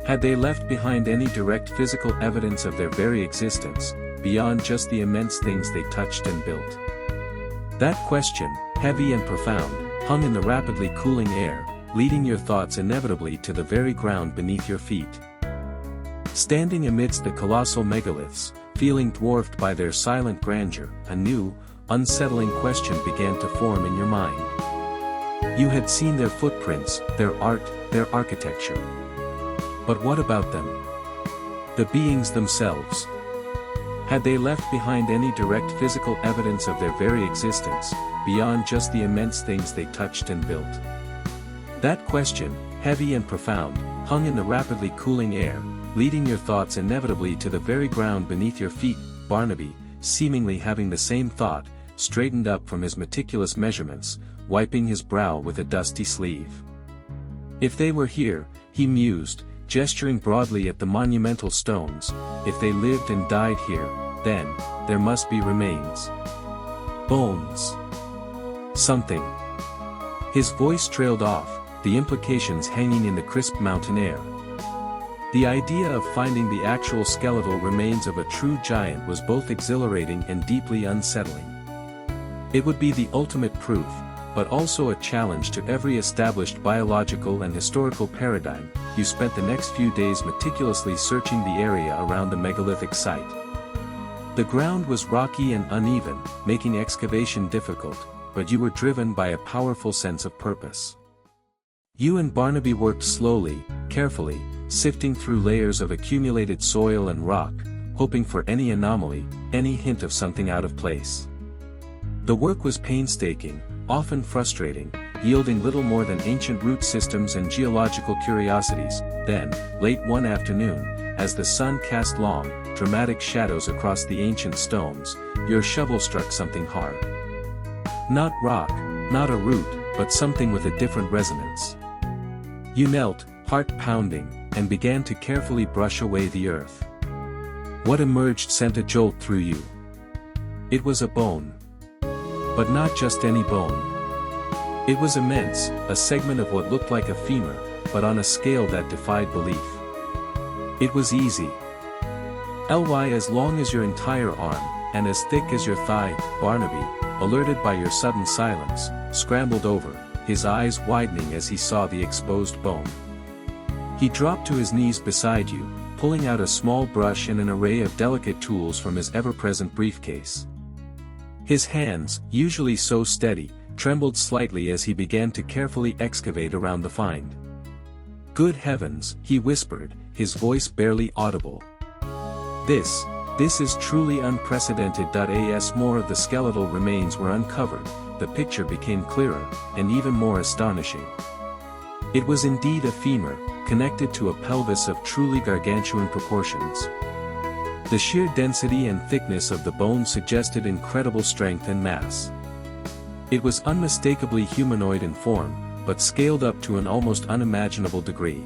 Had they left behind any direct physical evidence of their very existence, beyond just the immense things they touched and built? That question, heavy and profound, hung in the rapidly cooling air, leading your thoughts inevitably to the very ground beneath your feet. Standing amidst the colossal megaliths, feeling dwarfed by their silent grandeur, a new, unsettling question began to form in your mind. You had seen their footprints, their art, their architecture. But what about them? The beings themselves. Had they left behind any direct physical evidence of their very existence, beyond just the immense things they touched and built? That question, heavy and profound, hung in the rapidly cooling air, leading your thoughts inevitably to the very ground beneath your feet. Barnaby, seemingly having the same thought, straightened up from his meticulous measurements, wiping his brow with a dusty sleeve. If they were here, he mused, gesturing broadly at the monumental stones, if they lived and died here, then, there must be remains. Bones. Something. His voice trailed off, the implications hanging in the crisp mountain air. The idea of finding the actual skeletal remains of a true giant was both exhilarating and deeply unsettling. It would be the ultimate proof, but also a challenge to every established biological and historical paradigm. You spent the next few days meticulously searching the area around the megalithic site. The ground was rocky and uneven, making excavation difficult, but you were driven by a powerful sense of purpose. You and Barnaby worked slowly, carefully, sifting through layers of accumulated soil and rock, hoping for any anomaly, any hint of something out of place. The work was painstaking, often frustrating, yielding little more than ancient root systems and geological curiosities. Then, late one afternoon, as the sun cast long, dramatic shadows across the ancient stones, your shovel struck something hard. Not rock, not a root, but something with a different resonance. You knelt, heart pounding, and began to carefully brush away the earth. What emerged sent a jolt through you. It was a bone. But not just any bone. It was immense, a segment of what looked like a femur, but on a scale that defied belief. It was easy. As long as your entire arm, and as thick as your thigh. Barnaby, alerted by your sudden silence, scrambled over, his eyes widening as he saw the exposed bone. He dropped to his knees beside you, pulling out a small brush and an array of delicate tools from his ever-present briefcase. His hands, usually so steady, trembled slightly as he began to carefully excavate around the find. "Good heavens," he whispered, his voice barely audible. This is truly unprecedented." As more of the skeletal remains were uncovered, the picture became clearer, and even more astonishing. It was indeed a femur, connected to a pelvis of truly gargantuan proportions. The sheer density and thickness of the bone suggested incredible strength and mass. It was unmistakably humanoid in form, but scaled up to an almost unimaginable degree.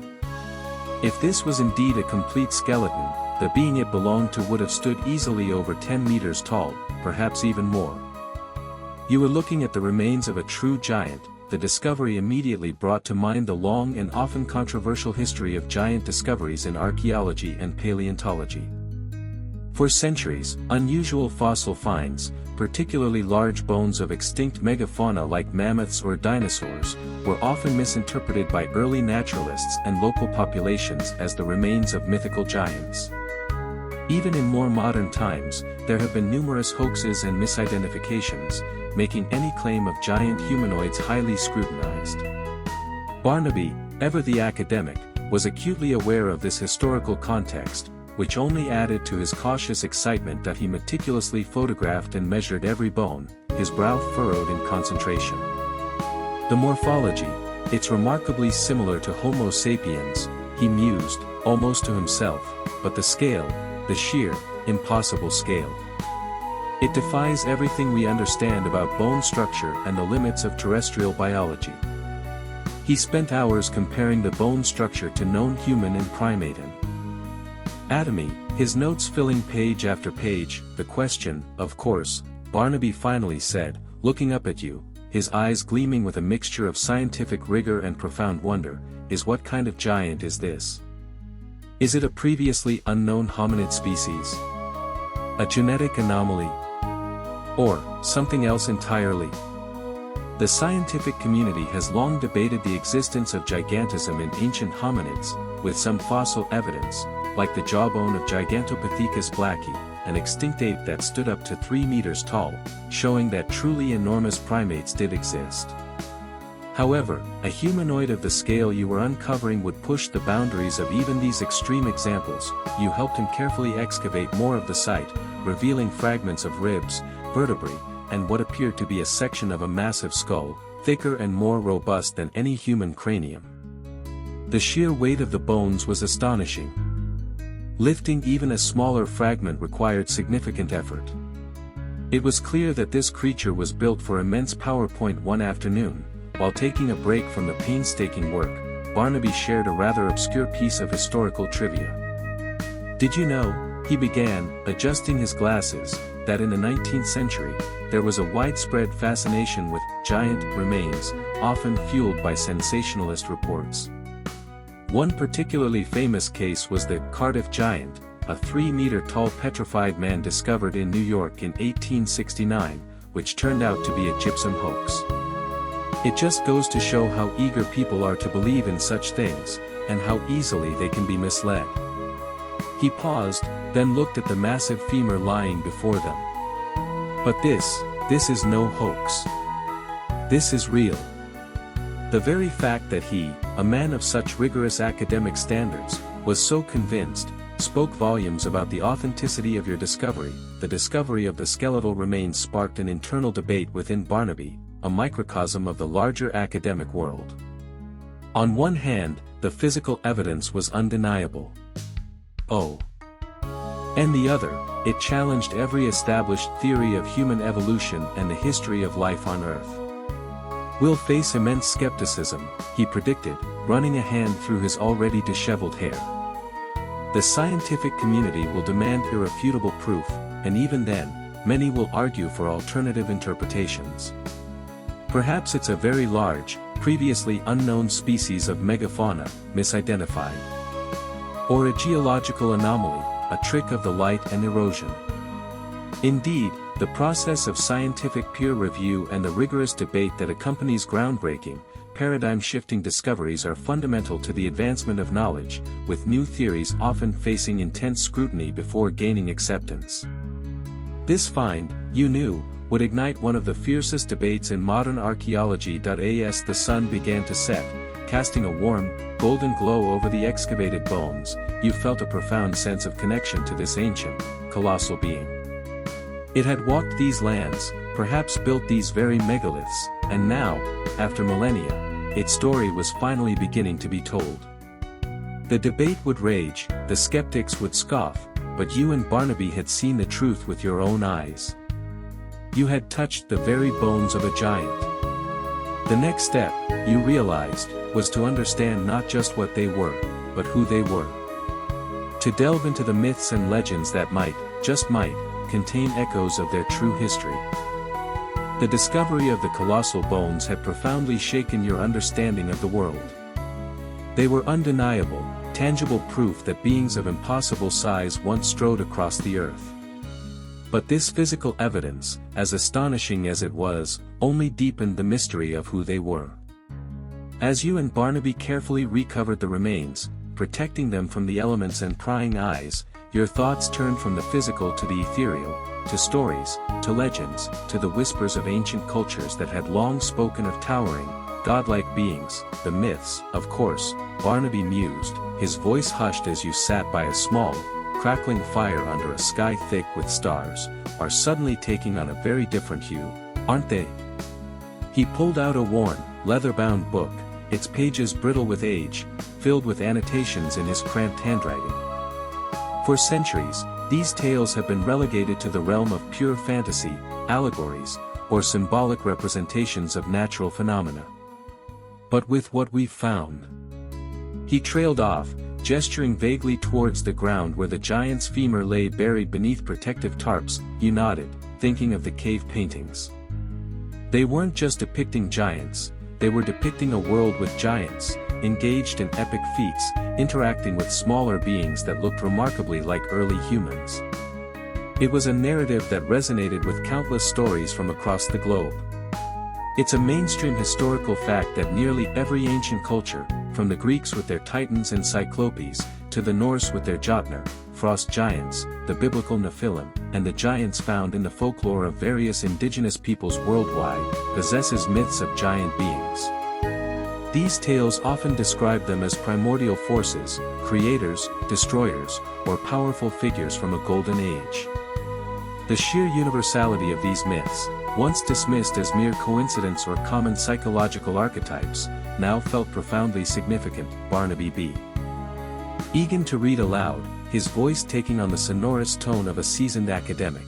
If this was indeed a complete skeleton, the being it belonged to would have stood easily over 10 meters tall, perhaps even more. You were looking at the remains of a true giant. The discovery immediately brought to mind the long and often controversial history of giant discoveries in archaeology and paleontology. For centuries, unusual fossil finds, particularly large bones of extinct megafauna like mammoths or dinosaurs, were often misinterpreted by early naturalists and local populations as the remains of mythical giants. Even in more modern times, there have been numerous hoaxes and misidentifications, making any claim of giant humanoids highly scrutinized. Barnaby, ever the academic, was acutely aware of this historical context, which only added to his cautious excitement that he meticulously photographed and measured every bone, his brow furrowed in concentration. The morphology, it's remarkably similar to Homo sapiens, he mused, almost to himself, but the scale, the sheer, impossible scale. It defies everything we understand about bone structure and the limits of terrestrial biology. He spent hours comparing the bone structure to known human and primate anatomy, his notes filling page after page. "The question, of course," Barnaby finally said, looking up at you, his eyes gleaming with a mixture of scientific rigor and profound wonder, "is what kind of giant is this? Is it a previously unknown hominid species? A genetic anomaly? Or something else entirely?" The scientific community has long debated the existence of gigantism in ancient hominids, with some fossil evidence, like the jawbone of Gigantopithecus blacki, an extinct ape that stood up to 3 meters tall, showing that truly enormous primates did exist. However, a humanoid of the scale you were uncovering would push the boundaries of even these extreme examples. You helped him carefully excavate more of the site, revealing fragments of ribs, vertebrae, and what appeared to be a section of a massive skull, thicker and more robust than any human cranium. The sheer weight of the bones was astonishing. Lifting even a smaller fragment required significant effort. It was clear that this creature was built for immense power. One afternoon, while taking a break from the painstaking work, Barnaby shared a rather obscure piece of historical trivia. "Did you know," he began, adjusting his glasses, "that in the 19th century, there was a widespread fascination with giant remains, often fueled by sensationalist reports. One particularly famous case was the Cardiff Giant, a 3-meter-tall petrified man discovered in New York in 1869, which turned out to be a gypsum hoax. It just goes to show how eager people are to believe in such things, and how easily they can be misled. He paused, then looked at the massive femur lying before them. But this is no hoax. This is real. The very fact that he, a man of such rigorous academic standards, was so convinced, spoke volumes about the authenticity of your discovery. The discovery of the skeletal remains sparked an internal debate within Barnaby, a microcosm of the larger academic world. On one hand, the physical evidence was undeniable. And the other, it challenged every established theory of human evolution and the history of life on Earth. "We'll face immense skepticism," he predicted, running a hand through his already disheveled hair. "The scientific community will demand irrefutable proof, and even then, many will argue for alternative interpretations. Perhaps it's a very large, previously unknown species of megafauna, misidentified. Or a geological anomaly, a trick of the light and erosion." Indeed, the process of scientific peer review and the rigorous debate that accompanies groundbreaking, paradigm-shifting discoveries are fundamental to the advancement of knowledge, with new theories often facing intense scrutiny before gaining acceptance. This find, you knew, would ignite one of the fiercest debates in modern archaeology. As the sun began to set, casting a warm, golden glow over the excavated bones, you felt a profound sense of connection to this ancient, colossal being. It had walked these lands, perhaps built these very megaliths, and now, after millennia, its story was finally beginning to be told. The debate would rage, the skeptics would scoff, but you and Barnaby had seen the truth with your own eyes. You had touched the very bones of a giant. The next step, you realized, was to understand not just what they were, but who they were. To delve into the myths and legends that might, just might, contain echoes of their true history. The discovery of the colossal bones had profoundly shaken your understanding of the world. They were undeniable, tangible proof that beings of impossible size once strode across the earth. But this physical evidence, as astonishing as it was, only deepened the mystery of who they were. As you and Barnaby carefully recovered the remains, protecting them from the elements and prying eyes, your thoughts turned from the physical to the ethereal, to stories, to legends, to the whispers of ancient cultures that had long spoken of towering, godlike beings. The myths, of course, Barnaby mused, his voice hushed as you sat by a small, crackling fire under a sky thick with stars, are suddenly taking on a very different hue, aren't they? He pulled out a worn, leather-bound book, its pages brittle with age, filled with annotations in his cramped handwriting. For centuries, these tales have been relegated to the realm of pure fantasy, allegories, or symbolic representations of natural phenomena. But with what we've found. He trailed off, gesturing vaguely towards the ground where the giant's femur lay buried beneath protective tarps. You nodded, thinking of the cave paintings. They weren't just depicting giants, they were depicting a world with giants, engaged in epic feats, interacting with smaller beings that looked remarkably like early humans. It was a narrative that resonated with countless stories from across the globe. It's a mainstream historical fact that nearly every ancient culture, from the Greeks with their titans and cyclopes, to the Norse with their Jotnar, frost giants, the biblical Nephilim, and the giants found in the folklore of various indigenous peoples worldwide, possesses myths of giant beings. These tales often describe them as primordial forces, creators, destroyers, or powerful figures from a golden age. The sheer universality of these myths, once dismissed as mere coincidence or common psychological archetypes, now felt profoundly significant. Barnaby B. Eagan to read aloud, his voice taking on the sonorous tone of a seasoned academic.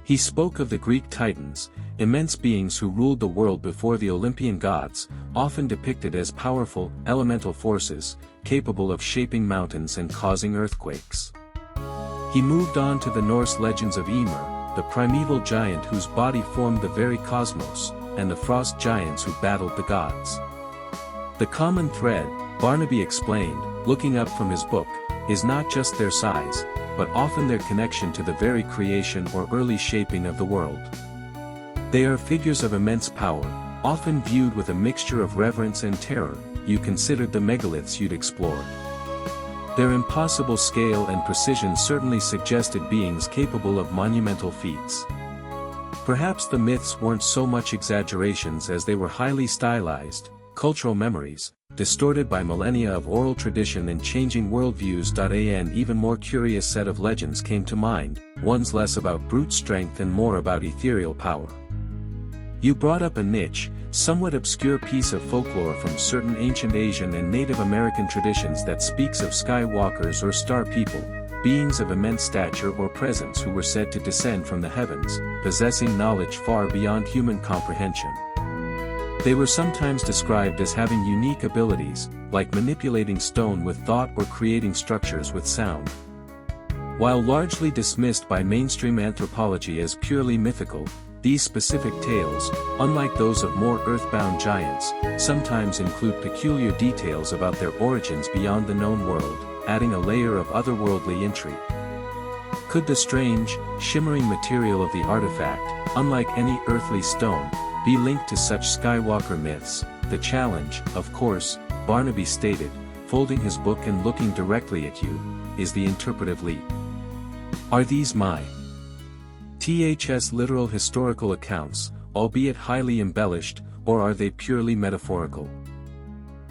He spoke of the Greek titans, immense beings who ruled the world before the Olympian gods, often depicted as powerful, elemental forces, capable of shaping mountains and causing earthquakes. He moved on to the Norse legends of Ymir, the primeval giant whose body formed the very cosmos, and the frost giants who battled the gods. The common thread, Barnaby explained, looking up from his book, is not just their size, but often their connection to the very creation or early shaping of the world. They are figures of immense power, Often viewed with a mixture of reverence and terror, you considered the megaliths you'd explored. Their impossible scale and precision certainly suggested beings capable of monumental feats. Perhaps the myths weren't so much exaggerations as they were highly stylized, cultural memories, distorted by millennia of oral tradition and changing worldviews. An even more curious set of legends came to mind, ones less about brute strength and more about ethereal power. You brought up a niche, somewhat obscure piece of folklore from certain ancient Asian and Native American traditions that speaks of skywalkers or star people, beings of immense stature or presence who were said to descend from the heavens, possessing knowledge far beyond human comprehension. They were sometimes described as having unique abilities, like manipulating stone with thought or creating structures with sound. While largely dismissed by mainstream anthropology as purely mythical, these specific tales, unlike those of more earthbound giants, sometimes include peculiar details about their origins beyond the known world, adding a layer of otherworldly intrigue. Could the strange, shimmering material of the artifact, unlike any earthly stone, be linked to such Skywalker myths? The challenge, of course, Barnaby stated, folding his book and looking directly at you, is the interpretive leap. Are these my literal historical accounts, albeit highly embellished, or are they purely metaphorical?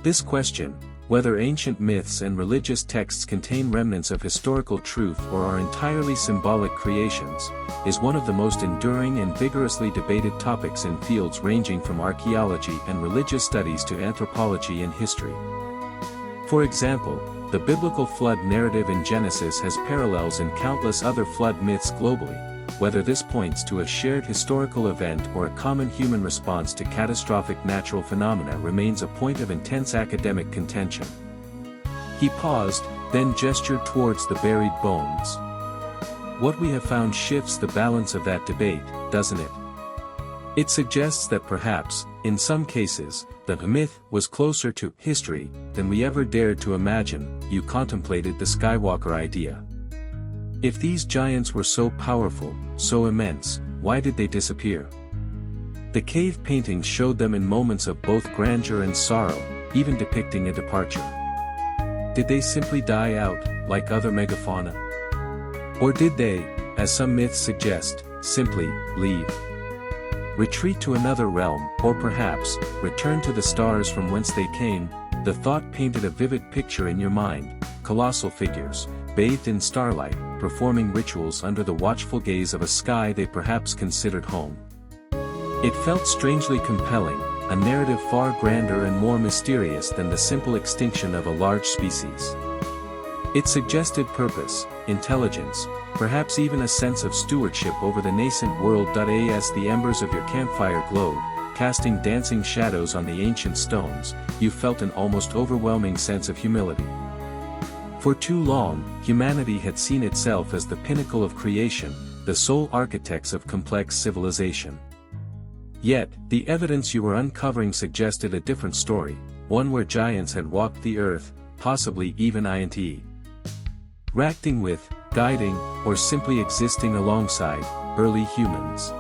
This question, whether ancient myths and religious texts contain remnants of historical truth or are entirely symbolic creations, is one of the most enduring and vigorously debated topics in fields ranging from archaeology and religious studies to anthropology and history. For example, the biblical flood narrative in Genesis has parallels in countless other flood myths globally, whether this points to a shared historical event or a common human response to catastrophic natural phenomena remains a point of intense academic contention. He paused, then gestured towards the buried bones. What we have found shifts the balance of that debate, doesn't it? It suggests that perhaps, in some cases, the myth was closer to history than we ever dared to imagine. You contemplated the Skywalker idea. If these giants were so powerful, so immense, why did they disappear? The cave paintings showed them in moments of both grandeur and sorrow, even depicting a departure. Did they simply die out, like other megafauna? Or did they, as some myths suggest, simply leave? Retreat to another realm, or perhaps, return to the stars from whence they came? The thought painted a vivid picture in your mind, colossal figures, bathed in starlight, performing rituals under the watchful gaze of a sky they perhaps considered home. It felt strangely compelling, a narrative far grander and more mysterious than the simple extinction of a large species. It suggested purpose, intelligence, perhaps even a sense of stewardship over the nascent world. As the embers of your campfire glowed, casting dancing shadows on the ancient stones, you felt an almost overwhelming sense of humility. For too long, humanity had seen itself as the pinnacle of creation, the sole architects of complex civilization. Yet, the evidence you were uncovering suggested a different story, one where giants had walked the earth, possibly even interacting with, guiding, or simply existing alongside early humans.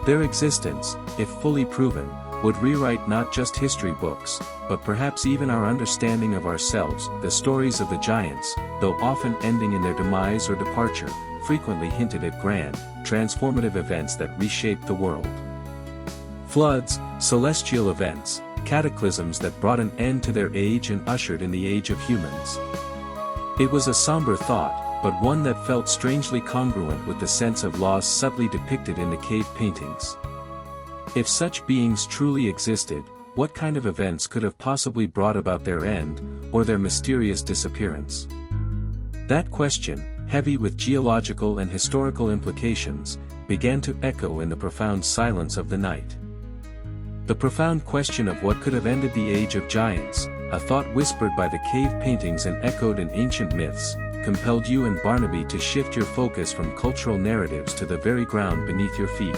Their existence, if fully proven, would rewrite not just history books, but perhaps even our understanding of ourselves. The stories of the giants, though often ending in their demise or departure, frequently hinted at grand, transformative events that reshaped the world. Floods, celestial events, cataclysms that brought an end to their age and ushered in the age of humans. It was a somber thought, but one that felt strangely congruent with the sense of loss subtly depicted in the cave paintings. If such beings truly existed, what kind of events could have possibly brought about their end, or their mysterious disappearance? That question, heavy with geological and historical implications, began to echo in the profound silence of the night. The profound question of what could have ended the age of giants, a thought whispered by the cave paintings and echoed in ancient myths, compelled you and Barnaby to shift your focus from cultural narratives to the very ground beneath your feet.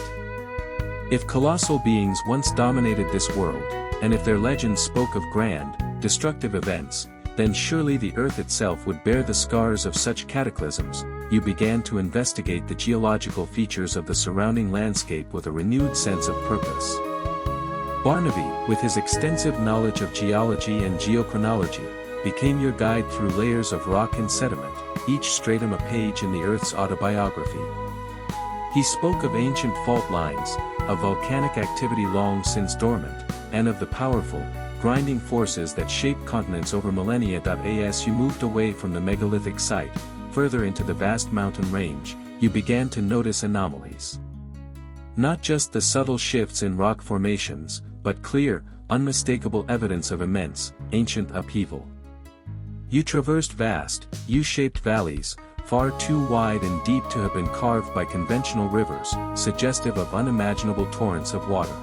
If colossal beings once dominated this world, and if their legends spoke of grand, destructive events, then surely the earth itself would bear the scars of such cataclysms. You began to investigate the geological features of the surrounding landscape with a renewed sense of purpose. Barnaby, with his extensive knowledge of geology and geochronology, became your guide through layers of rock and sediment, each stratum a page in the Earth's autobiography. He spoke of ancient fault lines, of volcanic activity long since dormant, and of the powerful, grinding forces that shaped continents over millennia. As you moved away from the megalithic site, further into the vast mountain range, you began to notice anomalies. Not just the subtle shifts in rock formations, but clear, unmistakable evidence of immense, ancient upheaval. You traversed vast, U-shaped valleys, far too wide and deep to have been carved by conventional rivers, suggestive of unimaginable torrents of water.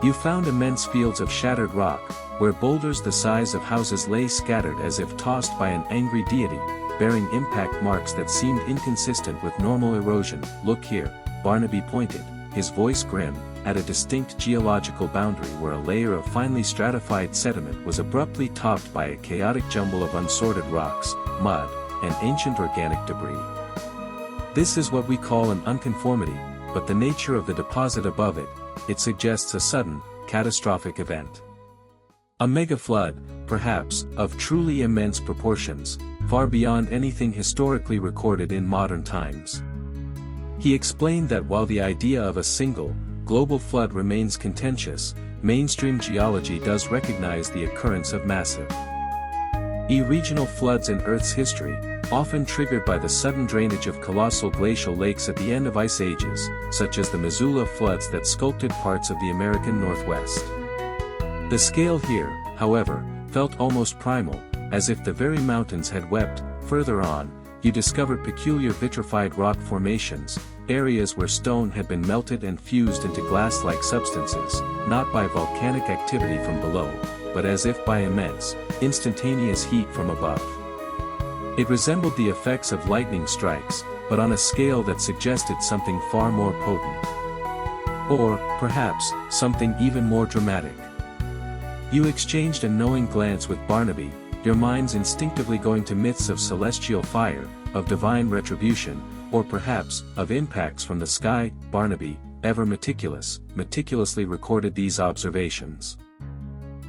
You found immense fields of shattered rock, where boulders the size of houses lay scattered as if tossed by an angry deity, bearing impact marks that seemed inconsistent with normal erosion. "Look here," Barnaby pointed, his voice grim, at a distinct geological boundary where a layer of finely stratified sediment was abruptly topped by a chaotic jumble of unsorted rocks, mud, and ancient organic debris. This is what we call an unconformity, but the nature of the deposit above it suggests a sudden, catastrophic event. A mega-flood, perhaps, of truly immense proportions, far beyond anything historically recorded in modern times. He explained that while the idea of a single, global flood remains contentious, mainstream geology does recognize the occurrence of massive, regional floods in Earth's history, often triggered by the sudden drainage of colossal glacial lakes at the end of ice ages, such as the Missoula floods that sculpted parts of the American Northwest. The scale here, however, felt almost primal, as if the very mountains had wept. Further on, you discovered peculiar vitrified rock formations, areas where stone had been melted and fused into glass-like substances, not by volcanic activity from below, but as if by immense, instantaneous heat from above. It resembled the effects of lightning strikes, but on a scale that suggested something far more potent. Or, perhaps, something even more dramatic. You exchanged a knowing glance with Barnaby, your minds instinctively going to myths of celestial fire, of divine retribution, or perhaps, of impacts from the sky. Barnaby, ever meticulously recorded these observations.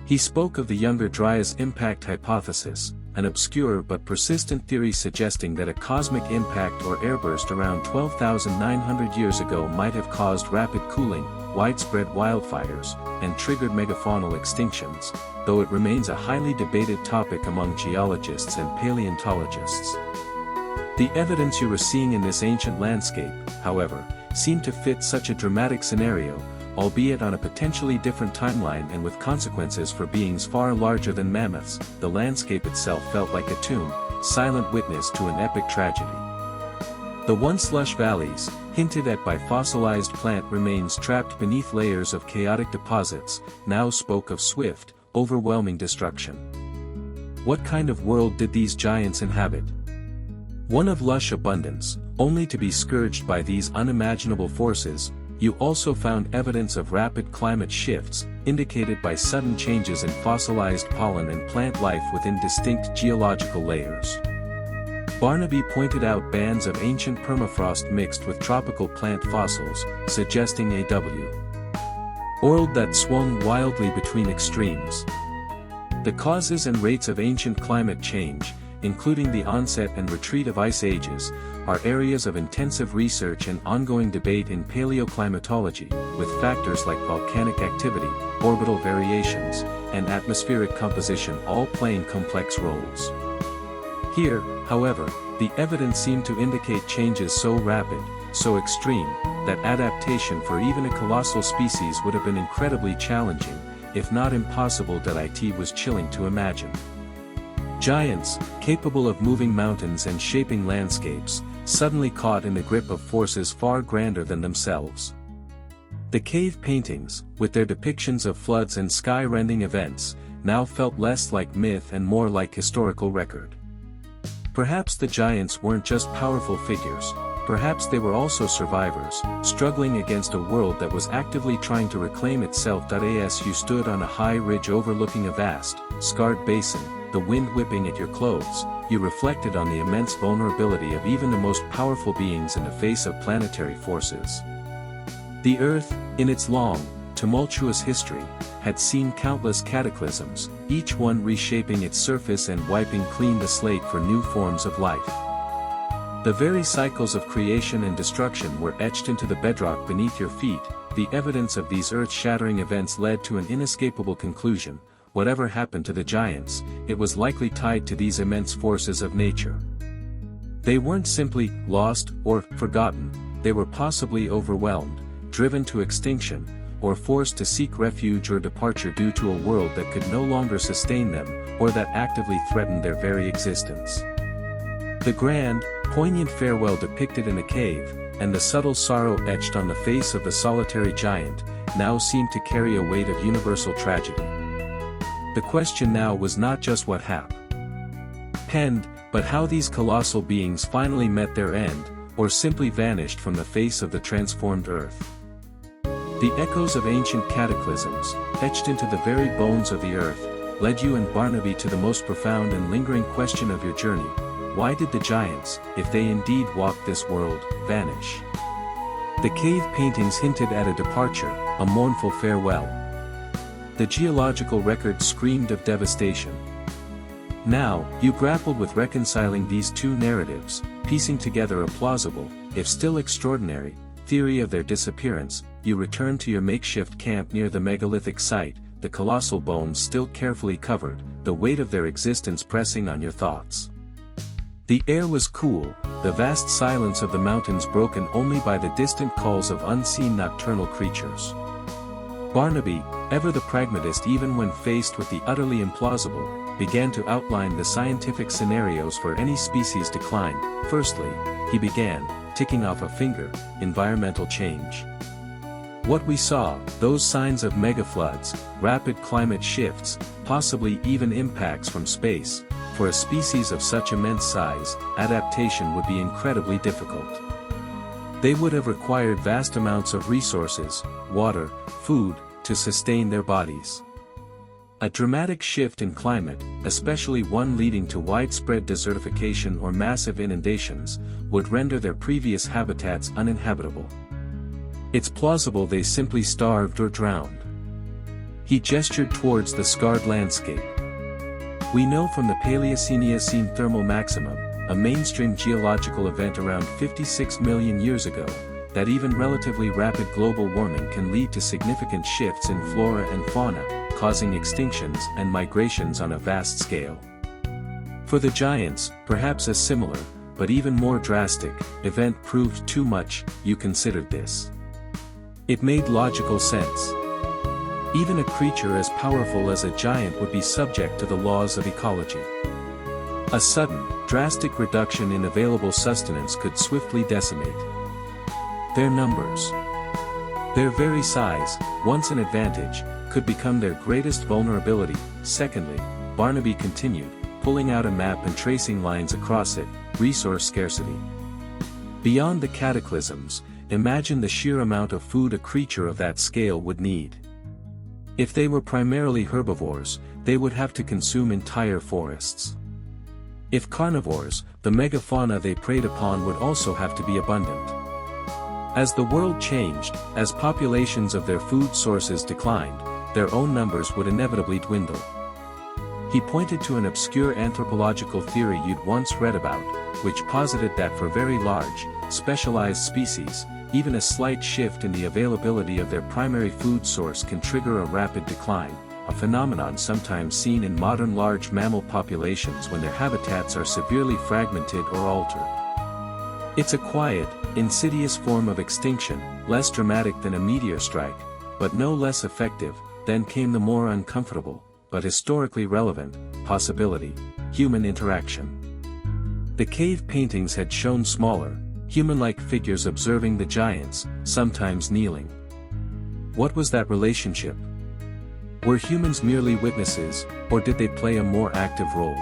He spoke of the Younger Dryas impact hypothesis, an obscure but persistent theory suggesting that a cosmic impact or airburst around 12,900 years ago might have caused rapid cooling, widespread wildfires, and triggered megafaunal extinctions, though it remains a highly debated topic among geologists and paleontologists. The evidence you were seeing in this ancient landscape, however, seemed to fit such a dramatic scenario, albeit on a potentially different timeline and with consequences for beings far larger than mammoths. The landscape itself felt like a tomb, silent witness to an epic tragedy. The once lush valleys, hinted at by fossilized plant remains trapped beneath layers of chaotic deposits, now spoke of swift, overwhelming destruction. What kind of world did these giants inhabit? One of lush abundance, only to be scourged by these unimaginable forces. You also found evidence of rapid climate shifts, indicated by sudden changes in fossilized pollen and plant life within distinct geological layers. Barnaby pointed out bands of ancient permafrost mixed with tropical plant fossils, suggesting a world that swung wildly between extremes. The causes and rates of ancient climate change, including the onset and retreat of ice ages, are areas of intensive research and ongoing debate in paleoclimatology, with factors like volcanic activity, orbital variations, and atmospheric composition all playing complex roles. Here, however, the evidence seemed to indicate changes so rapid, so extreme, that adaptation for even a colossal species would have been incredibly challenging, if not impossible. It was chilling to imagine. Giants, capable of moving mountains and shaping landscapes, suddenly caught in the grip of forces far grander than themselves. The cave paintings, with their depictions of floods and sky-rending events, now felt less like myth and more like historical record. Perhaps the giants weren't just powerful figures, perhaps they were also survivors, struggling against a world that was actively trying to reclaim itself. As you stood on a high ridge overlooking a vast, scarred basin, the wind whipping at your clothes, you reflected on the immense vulnerability of even the most powerful beings in the face of planetary forces. The Earth, in its long, tumultuous history, had seen countless cataclysms, each one reshaping its surface and wiping clean the slate for new forms of life. The very cycles of creation and destruction were etched into the bedrock beneath your feet. The evidence of these earth-shattering events led to an inescapable conclusion: whatever happened to the giants, it was likely tied to these immense forces of nature. They weren't simply lost or forgotten, they were possibly overwhelmed, driven to extinction, or forced to seek refuge or departure due to a world that could no longer sustain them, or that actively threatened their very existence. The grand, poignant farewell depicted in a cave, and the subtle sorrow etched on the face of the solitary giant, now seemed to carry a weight of universal tragedy. The question now was not just what happened, but how these colossal beings finally met their end, or simply vanished from the face of the transformed earth. The echoes of ancient cataclysms, etched into the very bones of the earth, led you and Barnaby to the most profound and lingering question of your journey: why did the giants, if they indeed walked this world, vanish? The cave paintings hinted at a departure, a mournful farewell. The geological record screamed of devastation. Now, you grappled with reconciling these two narratives, piecing together a plausible, if still extraordinary, theory of their disappearance. You returned to your makeshift camp near the megalithic site, the colossal bones still carefully covered, the weight of their existence pressing on your thoughts. The air was cool, the vast silence of the mountains broken only by the distant calls of unseen nocturnal creatures. Barnaby, ever the pragmatist even when faced with the utterly implausible, began to outline the scientific scenarios for any species decline. Firstly, he began, ticking off a finger, environmental change. What we saw, those signs of megafloods, rapid climate shifts, possibly even impacts from space, for a species of such immense size, adaptation would be incredibly difficult. They would have required vast amounts of resources, water, food, to sustain their bodies. A dramatic shift in climate, especially one leading to widespread desertification or massive inundations, would render their previous habitats uninhabitable. It's plausible they simply starved or drowned. He gestured towards the scarred landscape. We know from the Paleocene thermal maximum, a mainstream geological event around 56 million years ago, that even relatively rapid global warming can lead to significant shifts in flora and fauna, causing extinctions and migrations on a vast scale. For the giants, perhaps a similar, but even more drastic, event proved too much. You considered this. It made logical sense. Even a creature as powerful as a giant would be subject to the laws of ecology. A sudden, drastic reduction in available sustenance could swiftly decimate their numbers. Their very size, once an advantage, could become their greatest vulnerability. Secondly, Barnaby continued, pulling out a map and tracing lines across it: resource scarcity. Beyond the cataclysms, imagine the sheer amount of food a creature of that scale would need. If they were primarily herbivores, they would have to consume entire forests. If carnivores, the megafauna they preyed upon would also have to be abundant. As the world changed, as populations of their food sources declined, their own numbers would inevitably dwindle. He pointed to an obscure anthropological theory you'd once read about, which posited that for very large, specialized species, even a slight shift in the availability of their primary food source can trigger a rapid decline, a phenomenon sometimes seen in modern large mammal populations when their habitats are severely fragmented or altered. It's a quiet, insidious form of extinction, less dramatic than a meteor strike, but no less effective. Then came the more uncomfortable, but historically relevant, possibility: human interaction. The cave paintings had shown smaller, human-like figures observing the giants, sometimes kneeling. What was that relationship? Were humans merely witnesses, or did they play a more active role?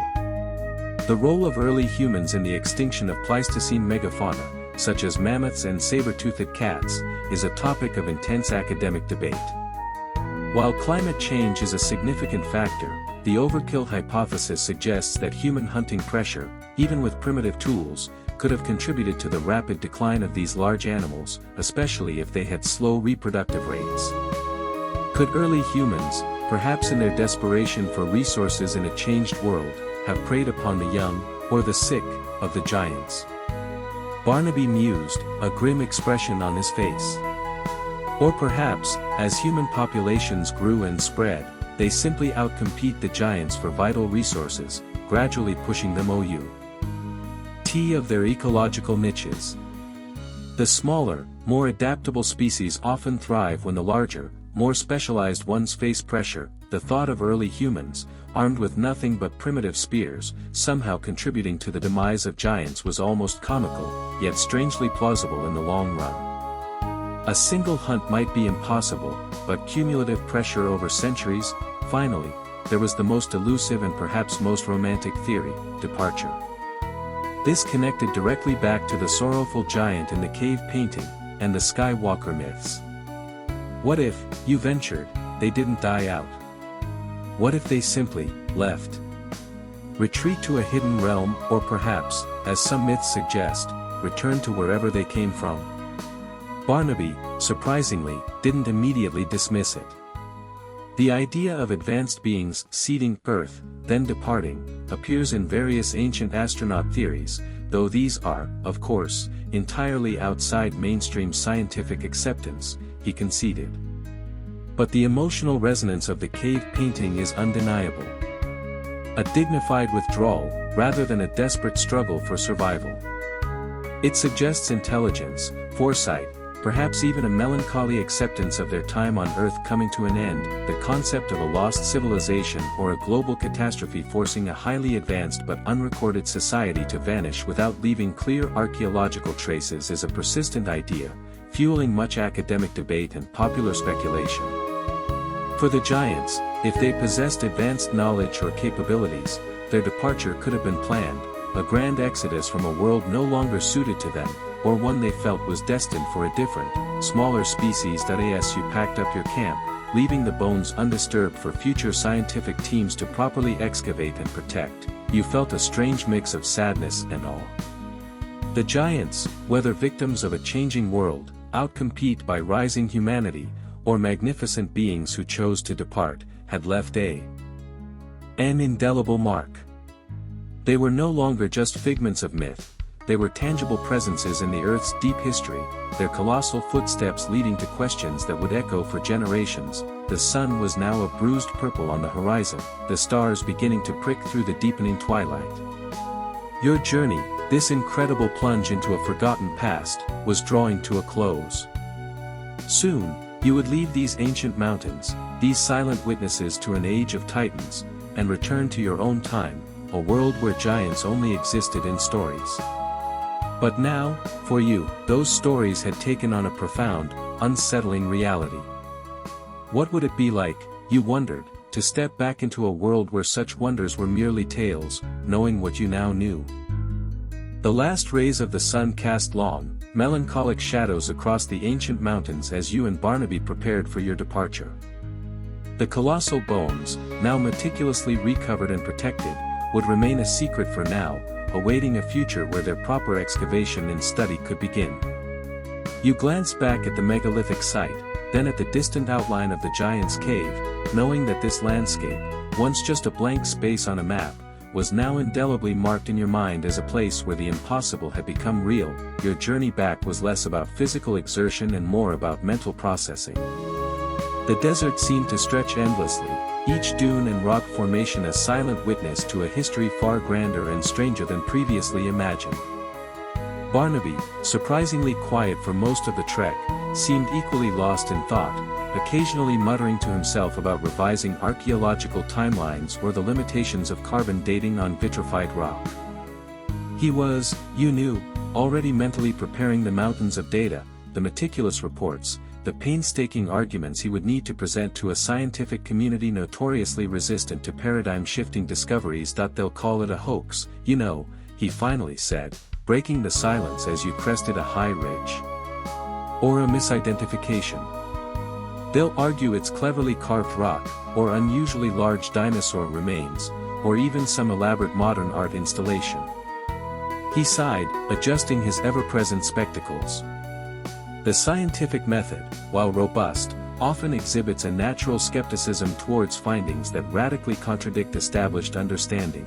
The role of early humans in the extinction of Pleistocene megafauna, such as mammoths and saber-toothed cats, is a topic of intense academic debate. While climate change is a significant factor, the overkill hypothesis suggests that human hunting pressure, even with primitive tools, could have contributed to the rapid decline of these large animals, especially if they had slow reproductive rates. Could early humans, perhaps in their desperation for resources in a changed world, have preyed upon the young, or the sick, of the giants? Barnaby mused, a grim expression on his face. Or perhaps, as human populations grew and spread, they simply outcompete the giants for vital resources, gradually pushing them out of their ecological niches. The smaller, more adaptable species often thrive when the larger, more specialized ones face pressure. The thought of early humans, armed with nothing but primitive spears, somehow contributing to the demise of giants was almost comical, yet strangely plausible in the long run. A single hunt might be impossible, but cumulative pressure over centuries. Finally, there was the most elusive and perhaps most romantic theory: departure. This connected directly back to the sorrowful giant in the cave painting, and the Skywalker myths. What if, you ventured, they didn't die out? What if they simply left? Retreat to a hidden realm, or perhaps, as some myths suggest, return to wherever they came from? Barnaby, surprisingly, didn't immediately dismiss it. The idea of advanced beings seeding Earth, then departing, appears in various ancient astronaut theories, though these are, of course, entirely outside mainstream scientific acceptance, he conceded. But the emotional resonance of the cave painting is undeniable. A dignified withdrawal, rather than a desperate struggle for survival. It suggests intelligence, foresight, perhaps even a melancholy acceptance of their time on Earth coming to an end. The concept of a lost civilization or a global catastrophe forcing a highly advanced but unrecorded society to vanish without leaving clear archaeological traces is a persistent idea, fueling much academic debate and popular speculation. For the giants, if they possessed advanced knowledge or capabilities, their departure could have been planned, a grand exodus from a world no longer suited to them, or one they felt was destined for a different, smaller species. As you packed up your camp, leaving the bones undisturbed for future scientific teams to properly excavate and protect, you felt a strange mix of sadness and awe. The giants, whether victims of a changing world, outcompete by rising humanity, or magnificent beings who chose to depart, had left an indelible mark. They were no longer just figments of myth. They were tangible presences in the Earth's deep history, their colossal footsteps leading to questions that would echo for generations. The sun was now a bruised purple on the horizon, the stars beginning to prick through the deepening twilight. Your journey, this incredible plunge into a forgotten past, was drawing to a close. Soon, you would leave these ancient mountains, these silent witnesses to an age of titans, and return to your own time, a world where giants only existed in stories. But now, for you, those stories had taken on a profound, unsettling reality. What would it be like, you wondered, to step back into a world where such wonders were merely tales, knowing what you now knew? The last rays of the sun cast long, melancholic shadows across the ancient mountains as you and Barnaby prepared for your departure. The colossal bones, now meticulously recovered and protected, would remain a secret for now, awaiting a future where their proper excavation and study could begin. You glanced back at the megalithic site, then at the distant outline of the giant's cave, knowing that this landscape, once just a blank space on a map, was now indelibly marked in your mind as a place where the impossible had become real. Your journey back was less about physical exertion and more about mental processing. The desert seemed to stretch endlessly, each dune and rock formation a silent witness to a history far grander and stranger than previously imagined. Barnaby, surprisingly quiet for most of the trek, seemed equally lost in thought, occasionally muttering to himself about revising archaeological timelines or the limitations of carbon dating on vitrified rock. He was, you knew, already mentally preparing the mountains of data, the meticulous reports, the painstaking arguments he would need to present to a scientific community notoriously resistant to paradigm-shifting discoveries. They'll call it a hoax, you know, he finally said, breaking the silence as you crested a high ridge. Or a misidentification. They'll argue it's cleverly carved rock, or unusually large dinosaur remains, or even some elaborate modern art installation. He sighed, adjusting his ever-present spectacles. The scientific method, while robust, often exhibits a natural skepticism towards findings that radically contradict established understanding.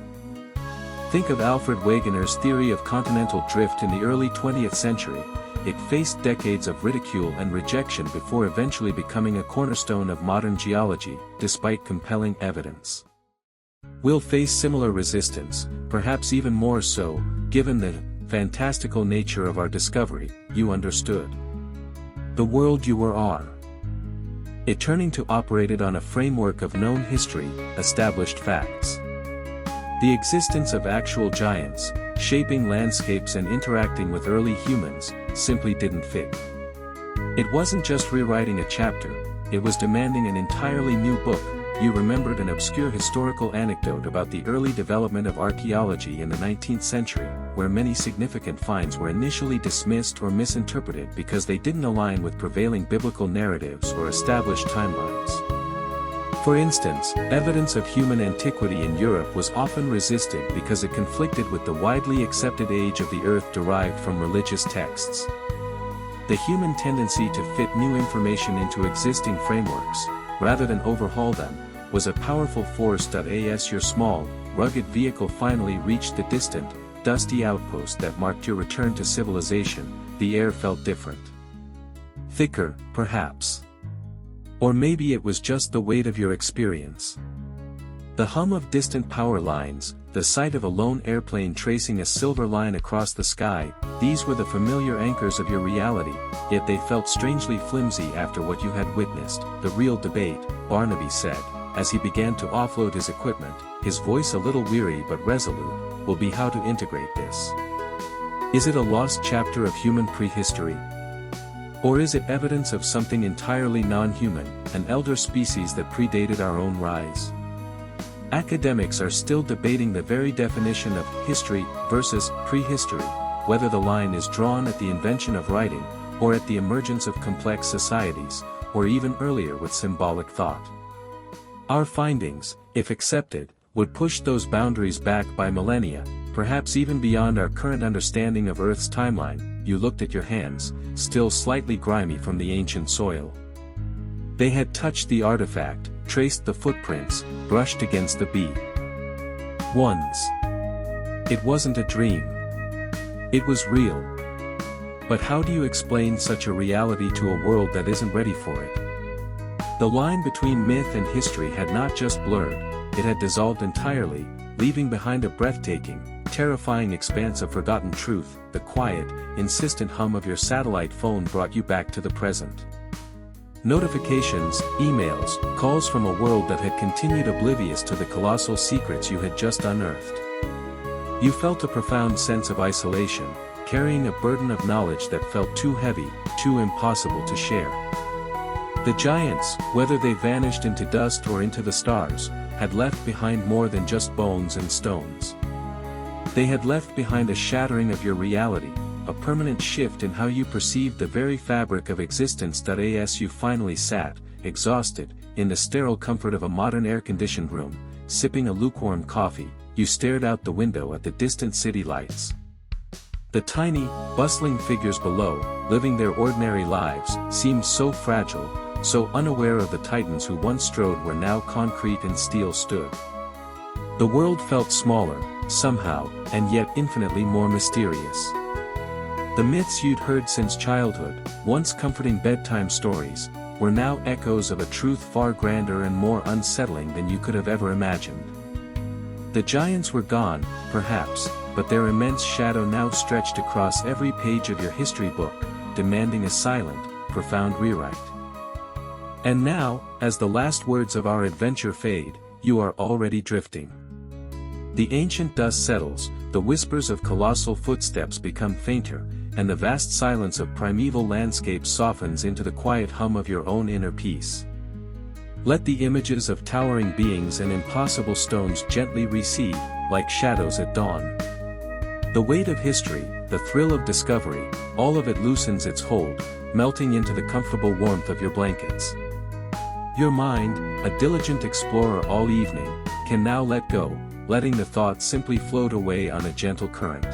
Think of Alfred Wegener's theory of continental drift in the early 20th century. It faced decades of ridicule and rejection before eventually becoming a cornerstone of modern geology, despite compelling evidence. We'll face similar resistance, perhaps even more so, given the fantastical nature of our discovery. You understood the world you are. It turning to operated on a framework of known history, established facts. The existence of actual giants, shaping landscapes and interacting with early humans, simply didn't fit. It wasn't just rewriting a chapter, it was demanding an entirely new book. You remembered an obscure historical anecdote about the early development of archaeology in the 19th century, where many significant finds were initially dismissed or misinterpreted because they didn't align with prevailing biblical narratives or established timelines. For instance, evidence of human antiquity in Europe was often resisted because it conflicted with the widely accepted age of the Earth derived from religious texts. The human tendency to fit new information into existing frameworks, rather than overhaul them, was a powerful force. As your small, rugged vehicle finally reached the distant, dusty outpost that marked your return to civilization, the air felt different. Thicker, perhaps. Or maybe it was just the weight of your experience. The hum of distant power lines, the sight of a lone airplane tracing a silver line across the sky, these were the familiar anchors of your reality, yet they felt strangely flimsy after what you had witnessed. The real debate, Barnaby said, as he began to offload his equipment, his voice a little weary but resolute, will be how to integrate this. Is it a lost chapter of human prehistory? Or is it evidence of something entirely non-human, an elder species that predated our own rise? Academics are still debating the very definition of history versus prehistory, whether the line is drawn at the invention of writing, or at the emergence of complex societies, or even earlier with symbolic thought. Our findings, if accepted, would push those boundaries back by millennia, perhaps even beyond our current understanding of Earth's timeline. You looked at your hands, still slightly grimy from the ancient soil. They had touched the artifact, traced the footprints, brushed against the bead. Once. It wasn't a dream. It was real. But how do you explain such a reality to a world that isn't ready for it? The line between myth and history had not just blurred, it had dissolved entirely, leaving behind a breathtaking, terrifying expanse of forgotten truth. The quiet, insistent hum of your satellite phone brought you back to the present. Notifications, emails, calls from a world that had continued oblivious to the colossal secrets you had just unearthed. You felt a profound sense of isolation, carrying a burden of knowledge that felt too heavy, too impossible to share. The giants, whether they vanished into dust or into the stars, had left behind more than just bones and stones. They had left behind a shattering of your reality, a permanent shift in how you perceived the very fabric of existence. As you finally sat, exhausted, in the sterile comfort of a modern air-conditioned room, sipping a lukewarm coffee, you stared out the window at the distant city lights. The tiny, bustling figures below, living their ordinary lives, seemed so fragile, so unaware of the titans who once strode where now concrete and steel stood. The world felt smaller, somehow, and yet infinitely more mysterious. The myths you'd heard since childhood, once comforting bedtime stories, were now echoes of a truth far grander and more unsettling than you could have ever imagined. The giants were gone, perhaps, but their immense shadow now stretched across every page of your history book, demanding a silent, profound rewrite. And now, as the last words of our adventure fade, you are already drifting. The ancient dust settles, the whispers of colossal footsteps become fainter, and the vast silence of primeval landscapes softens into the quiet hum of your own inner peace. Let the images of towering beings and impossible stones gently recede, like shadows at dawn. The weight of history, the thrill of discovery, all of it loosens its hold, melting into the comfortable warmth of your blankets. Your mind, a diligent explorer all evening, can now let go, letting the thoughts simply float away on a gentle current.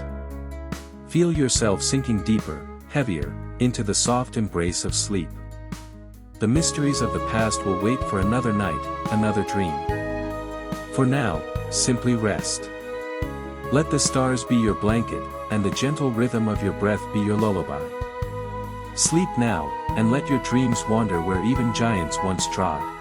Feel yourself sinking deeper, heavier, into the soft embrace of sleep. The mysteries of the past will wait for another night, another dream. For now, simply rest. Let the stars be your blanket, and the gentle rhythm of your breath be your lullaby. Sleep now, and let your dreams wander where even giants once trod.